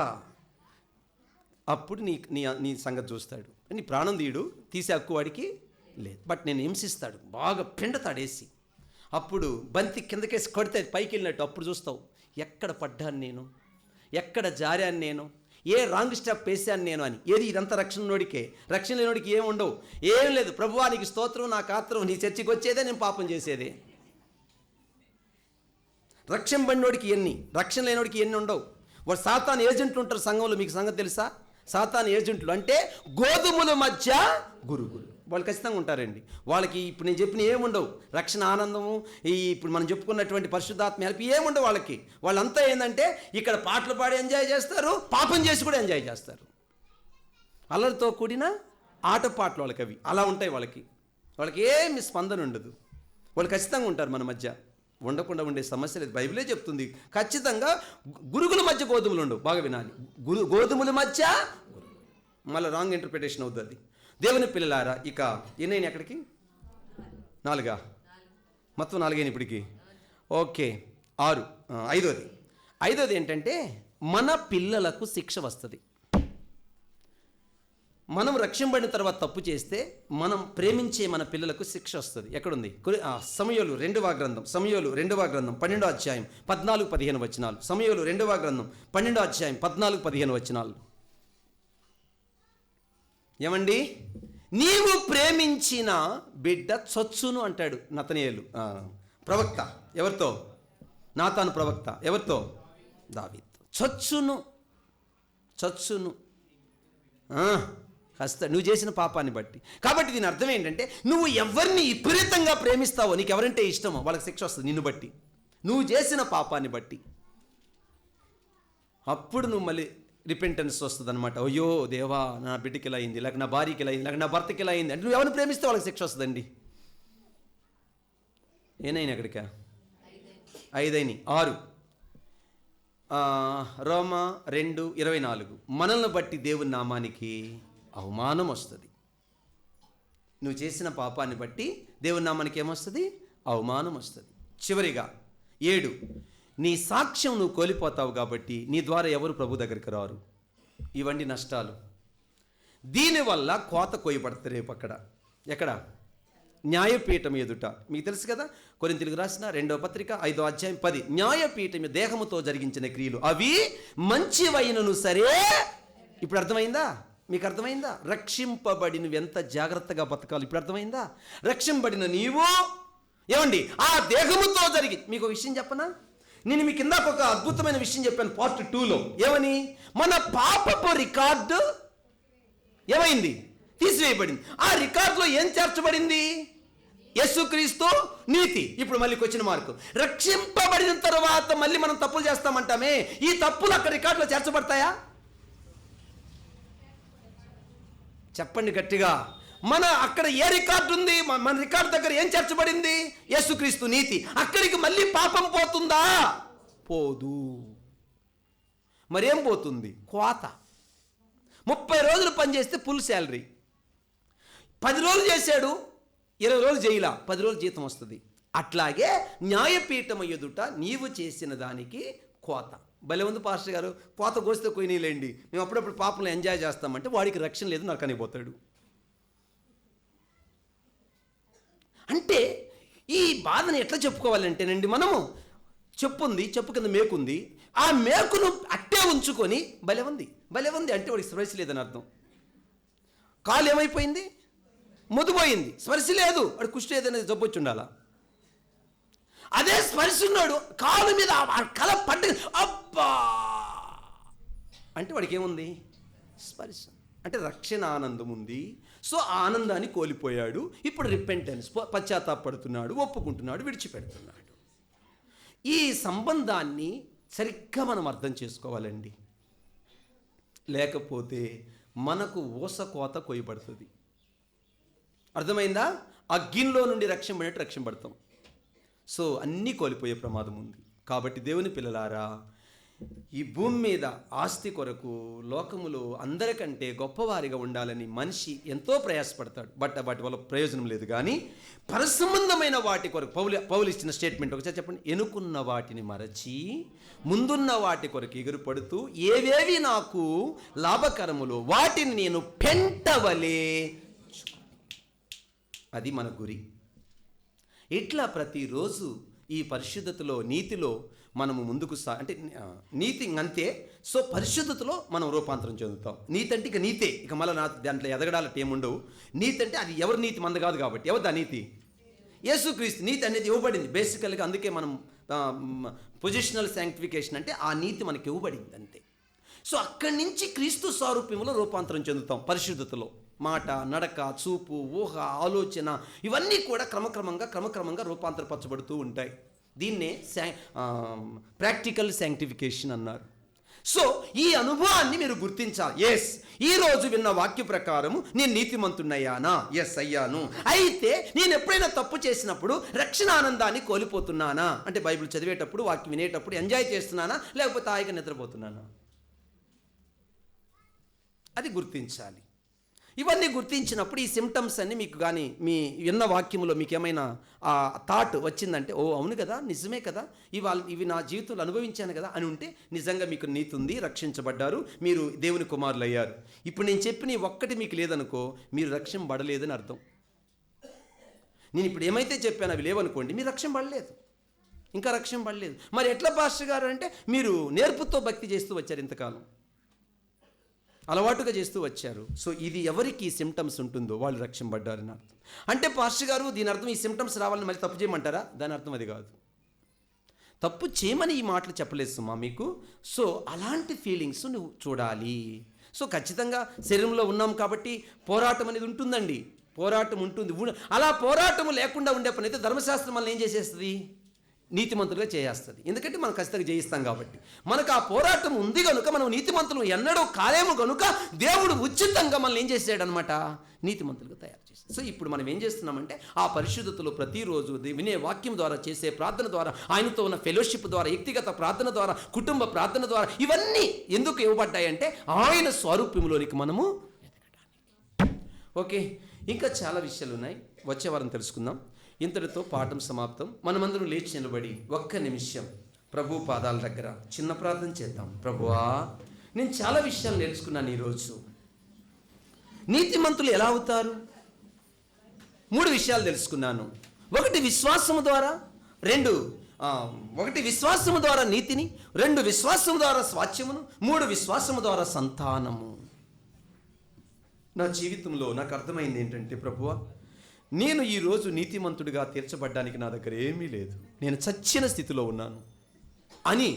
S1: అప్పుడు నీ నీ నీ సంగతి చూస్తాడు. నీ ప్రాణం తీయడు, తీసే హక్కు వాడికి లేదు. బట్ నేను హింసిస్తాడు, బాగా పిండతాడేసి. అప్పుడు బంతి కిందకేసి కొడితే పైకి వెళ్ళినట్టు. అప్పుడు చూస్తావు, ఎక్కడ పడ్డాను నేను, ఎక్కడ జారాను నేను, ఏ రాంగ్ స్టెప్ వేసాను నేను అని. ఏది ఇదంతా రక్షణలోడికే. రక్షణ లేనోడికి ఏం ఉండవు, ఏం లేదు. ప్రభువా నీకు స్తోత్రం, నా కాత్రం, నీ చర్చికి వచ్చేదే, నేను పాపం చేసేదే. రక్షణ పడినోడికి ఎన్ని, రక్షణ లేనోడికి ఎన్ని ఉండవు. వాడు సాతాను ఏజెంట్లు ఉంటారు సంఘంలో. మీకు సంగతి తెలుసా? సాతాను ఏజెంట్లు అంటే గోధుమల మధ్య గురుగులు. వాళ్ళు ఖచ్చితంగా ఉంటారండి. వాళ్ళకి ఇప్పుడు నేను చెప్పిన ఏముండవు. రక్షణ ఆనందము, ఇప్పుడు మనం చెప్పుకున్నటువంటి పరిశుద్ధాత్మ హెల్ప్ ఏముండవు వాళ్ళకి. వాళ్ళంతా ఏంటంటే ఇక్కడ పాటలు పాడి ఎంజాయ్ చేస్తారు, పాపం చేసి కూడా ఎంజాయ్ చేస్తారు. అల్లరితో కూడిన ఆటపాటలు వాళ్ళకి అవి అలా ఉంటాయి. వాళ్ళకి ఏమి స్పందన ఉండదు. వాళ్ళు ఖచ్చితంగా ఉంటారు మన మధ్య. ఉండకుండా ఉండే సమస్య లేదు. బైబిలే చెప్తుంది ఖచ్చితంగా గురుగుల మధ్య గోధుమలు ఉండవు. బాగా వినాలి. గోధుమల మధ్య, మళ్ళీ రాంగ్ ఇంటర్ప్రిటేషన్ అవుతుంది. దేవుని పిల్లలారా, ఇక ఎన్నైనా ఎక్కడికి? 4 మొత్తం 4 ఇప్పటికి. ఓకే 6. ఐదోది ఏంటంటే మన పిల్లలకు శిక్ష వస్తుంది. మనం రక్షింపబడిన తర్వాత తప్పు చేస్తే మనం ప్రేమించే మన పిల్లలకు శిక్ష వస్తుంది. ఎక్కడుంది? సమూయేలు 2వ గ్రంథం 12వ అధ్యాయం 14-15 వచనాలు. సమూయేలు 2వ గ్రంథం 12వ అధ్యాయం 14-15 వచనాలు. ఏమండి? నీవు ప్రేమించిన బిడ్డ చొచ్చును అంటాడు నతనయేలు ప్రవక్త. ఎవరితో? నాతాను ప్రవక్త. ఎవరితో? దావీదుతో. చొచ్చును నువ్వు చేసిన పాపాన్ని బట్టి. కాబట్టి దీని అర్థం ఏంటంటే, నువ్వు ఎవరిని విపరీతంగా ప్రేమిస్తావో, నీకు ఎవరంటే ఇష్టమో వాళ్ళకి శిక్ష వస్తుంది నిన్ను బట్టి, నువ్వు చేసిన పాపాన్ని బట్టి. అప్పుడు నువ్వు మళ్ళీ రిపెంటెన్స్ వస్తుంది అనమాట. అయ్యో దేవా, నా బిడ్డకి ఇలా అయింది, లేక నా భార్యకి ఇలా అయింది, లేక నా భర్తకి ఇలా అయింది అంటే నువ్వు ఎవరిని ప్రేమిస్తే వాళ్ళకి శిక్ష వస్తుందండి. ఏనైనా ఎక్కడికా? 6 రోమా 2:24 మనల్ని బట్టి దేవుని నామానికి అవమానం వస్తుంది. నువ్వు చేసిన పాపాన్ని బట్టి దేవుని నామానికి ఏమొస్తుంది? అవమానం వస్తుంది. చివరిగా 7 నీ సాక్ష్యం నువ్వు కోల్పోతావు కాబట్టి నీ ద్వారా ఎవరు ప్రభు దగ్గరికి రారు. ఇవన్నీ నష్టాలు. దీనివల్ల కోత కోయబడతారు రేపు అక్కడ. ఎక్కడ? న్యాయపీఠం ఎదుట. మీకు తెలుసు కదా, కొరింథీయులకు రాసిన 2వ పత్రిక 5వ అధ్యాయం 10 న్యాయపీఠం దేహముతో జరిగించిన క్రియలు అవి మంచివైనను సరే. ఇప్పుడు అర్థమైందా? మీకు అర్థమైందా? రక్షింపబడి నువ్వు ఎంత జాగ్రత్తగా బతకాలి ఇప్పుడు అర్థమైందా? రక్షింపబడిన నీవు ఏమండి ఆ దేహముతో జరిగి. మీకు ఒక విషయం చెప్పనా? నేను మీకు ఇందాక ఒక అద్భుతమైన విషయం చెప్పాను పార్ట్ 2లో. ఏమని? మన పాపపు రికార్డు ఏమైంది? తీసివేయబడింది. ఆ రికార్డులో ఏం చేర్చబడింది? యేసుక్రీస్తు నీతి. ఇప్పుడు మళ్ళీ క్వశ్చన్ మార్కు. రక్షింపబడిన తర్వాత మళ్ళీ మనం తప్పులు చేస్తామంటామే, ఈ తప్పులు అక్కడ రికార్డులో చేర్చబడతాయా? చెప్పండి గట్టిగా. మన అక్కడ ఏ రికార్డు ఉంది? మన రికార్డు దగ్గర ఏం చేర్చబడింది? యేసుక్రీస్తు నీతి. అక్కడికి మళ్ళీ పాపం పోతుందా? పోదు. మరేం పోతుంది? కోత. 30 రోజులు పనిచేస్తే ఫుల్ శాలరీ. 10 రోజులు చేశాడు, 20 రోజులు జైలా, 10 రోజులు జీతం వస్తుంది. అట్లాగే న్యాయపీఠం ఎదుట నీవు చేసిన దానికి కోత. భలే ఉంది పాస్టర్ గారు, కోత కోస్తే కొయ్యలేండి, మేము అప్పుడప్పుడు పాపంలో ఎంజాయ్ చేస్తామంటే వాడికి రక్షణ లేదు, నరకానికి పోతాడు. అంటే ఈ బాధను ఎట్లా చెప్పుకోవాలంటేనండి, మనము చెప్పుంది, చెప్పు కింద మేకుంది, ఆ మేకును అట్టే ఉంచుకొని భలే ఉంది అంటే వాడికి స్పర్శ లేదని అర్థం. కాలు ఏమైపోయింది? ముదిపోయింది, స్పర్శ లేదు, వాడు కుష్టి ఏదైనా జబ్బొచ్చి ఉండాలా. అదే స్పర్శ ఉన్నాడు, కాలు మీద కల పడ్డ, అబ్బా అంటే వాడికి ఏముంది? స్పర్శ. అంటే రక్షణ ఆనందం ఉంది,
S2: సో ఆ ఆనందాన్ని కోల్పోయాడు. ఇప్పుడు రిపెంటెన్స్, పశ్చాత్తాపడుతున్నాడు, ఒప్పుకుంటున్నాడు, విడిచిపెడుతున్నాడు. ఈ సంబంధాన్ని సరిగ్గా మనం అర్థం చేసుకోవాలండి. లేకపోతే మనకు ఊసకోత కొయ్యబడుతుంది. అర్థమైందా? అగ్నిలో నుండి రక్షింపడినట్టు రక్షింపడతాం. సో అన్నీ కోల్పోయే ప్రమాదం ఉంది. కాబట్టి దేవుని పిల్లలారా, ఈ భూమి మీద ఆస్తి కొరకు లోకములో అందరికంటే గొప్పవారిగా ఉండాలని మనిషి ఎంతో ప్రయాసపడతాడు. బట్ వాటి వల్ల ప్రయోజనం లేదు. కానీ పరసంబంధమైన వాటి కొరకు పౌలు ఇచ్చిన స్టేట్మెంట్ ఒకసారి చెప్పండి. ఎనుకున్న వాటిని మరచి ముందున్న వాటి కొరకు ఎగురుపడుతూ ఏవేవి నాకు లాభకరములో వాటిని నేను పెంటవలే, అది మన గురి. ఇట్లా ప్రతిరోజు ఈ పరిశుద్ధతలో, నీతిలో మనము ముందుకు అంటే నీతి అంతే. సో పరిశుద్ధతలో మనం రూపాంతరం చెందుతాం. నీతి అంటే ఇక నీతే, ఇక మళ్ళీ దాంట్లో ఎదగడాలట ఏముండవు. నీతి అంటే అది ఎవరి నీతి మంద కాదు. కాబట్టి ఎవరిది ఆ నీతి? యేసుక్రీస్తు నీతి అనేది ఇవ్వబడింది బేసికల్గా. అందుకే మనం పొజిషనల్ శాంక్టిఫికేషన్ అంటే ఆ నీతి మనకి ఇవ్వబడింది అంతే. సో అక్కడి నుంచి క్రీస్తు స్వరూప్యంలో రూపాంతరం చెందుతాం పరిశుద్ధతలో. మాట, నడక, చూపు, ఊహ, ఆలోచన ఇవన్నీ కూడా క్రమక్రమంగా రూపాంతరపరచబడుతూ ఉంటాయి. దీన్నే ప్రాక్టికల్ శాంక్టిఫికేషన్ అన్నారు. సో ఈ అనుభవాన్ని మీరు గుర్తించాలి. ఎస్, ఈరోజు విన్న వాక్య ప్రకారము నేను నీతిమంతున్నయ్యానా? ఎస్ అయ్యాను. అయితే నేను ఎప్పుడైనా తప్పు చేసినప్పుడు రక్షణ ఆనందాన్ని కోల్పోతున్నానా? అంటే బైబిల్ చదివేటప్పుడు, వాక్యం వినేటప్పుడు ఎంజాయ్ చేస్తున్నానా, లేకపోతే హాయిగా నిద్రపోతున్నానా? అది గుర్తించాలి. ఇవన్నీ గుర్తించినప్పుడు ఈ సిమ్టమ్స్ అన్నీ మీకు కానీ మీ విన్న వాక్యములో మీకు ఏమైనా ఆ థాట్ వచ్చిందంటే, ఓ అవును కదా, నిజమే కదా, ఇవి నా జీవితంలో అనుభవించాను కదా అని ఉంటే నిజంగా మీకు నీతి ఉంది, రక్షించబడ్డారు, మీరు దేవుని కుమారులు అయ్యారు. ఇప్పుడు నేను చెప్పిన ఒక్కటి మీకు లేదనుకో, మీరు రక్షింపబడలేదని అర్థం. నేను ఇప్పుడు ఏమైతే చెప్పాను అవి లేవనుకోండి, మీరు రక్షింపబడలేదు, ఇంకా రక్షింపబడలేదు. మరి ఎట్లా పాస్టర్ గారు అంటే, మీరు నేర్పుతో భక్తి చేస్తూ వచ్చారు, ఇంతకాలం అలవాటుగా చేస్తూ వచ్చారు. సో ఇది ఎవరికి సిమ్టమ్స్ ఉంటుందో వాళ్ళు రక్షింపబడ్డారని అర్థం. అంటే పాస్టర్ గారు దీని అర్థం ఈ సిమ్టమ్స్ రావాలని మళ్ళీ తప్పు చేయమంటారా? దాని అర్థం అది కాదు. తప్పు చేయమని ఈ మాటలు చెప్పలేదు సుమా మీకు. సో అలాంటి ఫీలింగ్స్ నువ్వు చూడాలి. సో ఖచ్చితంగా శరీరంలో ఉన్నాం కాబట్టి పోరాటం అనేది ఉంటుందండి, పోరాటం ఉంటుంది. అలా పోరాటం లేకుండా ఉండే పని అయితే ధర్మశాస్త్రం మనల్ని ఏం చేసేస్తుంది? నీతిమంతులుగా చేస్తుంది. ఎందుకంటే మనం ఖచ్చితంగా జయిస్తాం కాబట్టి. మనకు ఆ పోరాటం ఉంది కనుక మనం నీతిమంతులు ఎన్నడూ కాలేము కనుక దేవుడు ఉచితంగా మనల్ని ఏం చేసాడనమాట? నీతిమంతులుగా తయారు చేస్తాడు. సో ఇప్పుడు మనం ఏం చేస్తున్నామంటే ఆ పరిశుద్ధతలో ప్రతిరోజు వినే వాక్యం ద్వారా, చేసే ప్రార్థన ద్వారా, ఆయనతో ఉన్న ఫెలోషిప్ ద్వారా, వ్యక్తిగత ప్రార్థన ద్వారా, కుటుంబ ప్రార్థన ద్వారా ఇవన్నీ ఎందుకు ఇవ్వబడ్డాయంటే ఆయన స్వరూప్యంలోనికి మనము ఎదగడానికి. ఓకే, ఇంకా చాలా విషయాలు ఉన్నాయి, వచ్చే వారం తెలుసుకుందాం. ఇంతటితో పాఠం సమాప్తం. మనమందరం లేచి నిలబడి ఒక్క నిమిషం ప్రభు పాదాల దగ్గర చిన్న ప్రార్థన చేద్దాం. ప్రభువా, నేను చాలా విషయాలు నేర్చుకున్నాను ఈరోజు. నీతిమంతులు ఎలా అవుతారు? 3 విషయాలు తెలుసుకున్నాను. ఒకటి విశ్వాసము ద్వారా, 1 విశ్వాసము ద్వారా నీతిని, 2 విశ్వాసము ద్వారా స్వాస్థ్యమును, 3 విశ్వాసము ద్వారా సంతానము. నా జీవితంలో నాకు అర్థమైంది ఏంటంటే, ప్రభువా, నేను ఈరోజు నీతిమంతుడిగా తీర్చబడ్డానికి నా దగ్గర ఏమీ లేదు, నేను చచ్చిన స్థితిలో ఉన్నాను అని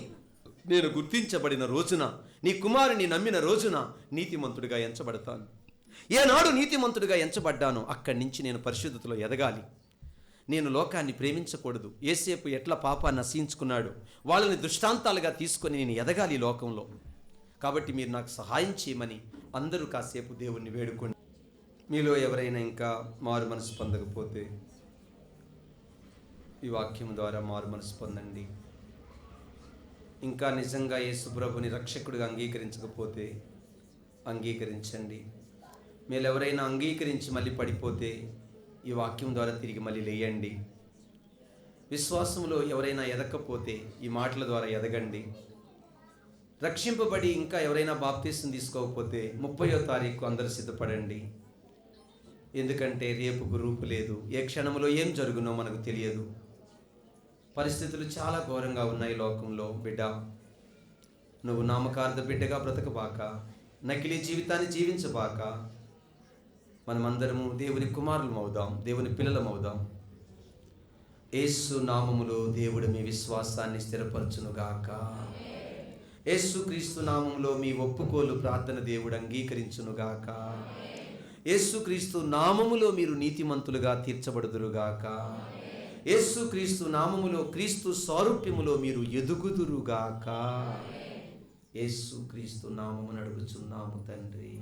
S2: నేను గుర్తించబడిన రోజున, నీ కుమారుని నమ్మిన రోజున నీతిమంతుడిగా ఎంచబడతాను. ఏనాడు నీతిమంతుడిగా ఎంచబడ్డానో అక్కడి నుంచి నేను పరిశుద్ధతలో ఎదగాలి. నేను లోకాన్ని ప్రేమించకూడదు. యేసేపు ఎట్లా పాపాన్ని నశించుకున్నాడు, వాళ్ళని దృష్టాంతాలుగా తీసుకొని నేను ఎదగాలి లోకంలో. కాబట్టి మీరు నాకు సహాయం చేయమని అందరూ కాసేపు దేవుణ్ణి వేడుకోండి. మీలో ఎవరైనా ఇంకా మారు మనసు పొందకపోతే ఈ వాక్యం ద్వారా మారు మనసు పొందండి. ఇంకా నిజంగా యేసు ప్రభుని రక్షకుడిగా అంగీకరించకపోతే అంగీకరించండి. మీరు ఎవరైనా అంగీకరించి మళ్ళీ పడిపోతే ఈ వాక్యం ద్వారా తిరిగి మళ్ళీ లేయండి. విశ్వాసంలో ఎవరైనా ఎదగకపోతే ఈ మాటల ద్వారా ఎదగండి. రక్షింపబడి ఇంకా ఎవరైనా బాప్తీసం తీసుకోకపోతే 30వ తారీఖు అందరూ సిద్ధపడండి. ఎందుకంటే రేపుకు రూపు లేదు, ఏ క్షణంలో ఏం జరుగునో మనకు తెలియదు. పరిస్థితులు చాలా ఘోరంగా ఉన్నాయి లోకంలో. బిడ్డ, నువ్వు నామకార్థ బిడ్డగా బ్రతకబాక, నకిలీ జీవితాన్ని జీవించబాక. మనమందరము దేవుని కుమారులం అవుదాం, దేవుని పిల్లలం అవుదాం. యేసు నామములో దేవుడు మీ విశ్వాసాన్ని స్థిరపరచునుగాక. యేసు క్రీస్తు నామములో మీ ఒప్పుకోలు ప్రార్థన దేవుడు అంగీకరించునుగాక. యేసుక్రీస్తు నామములో మీరు నీతిమంతులుగా తీర్చబడుదురుగాక. యేసుక్రీస్తు నామములో క్రీస్తు సారూప్యములో మీరు ఎదుగుదురుగాక. యేసుక్రీస్తు నామమున అడుగుచున్నాము తండ్రి.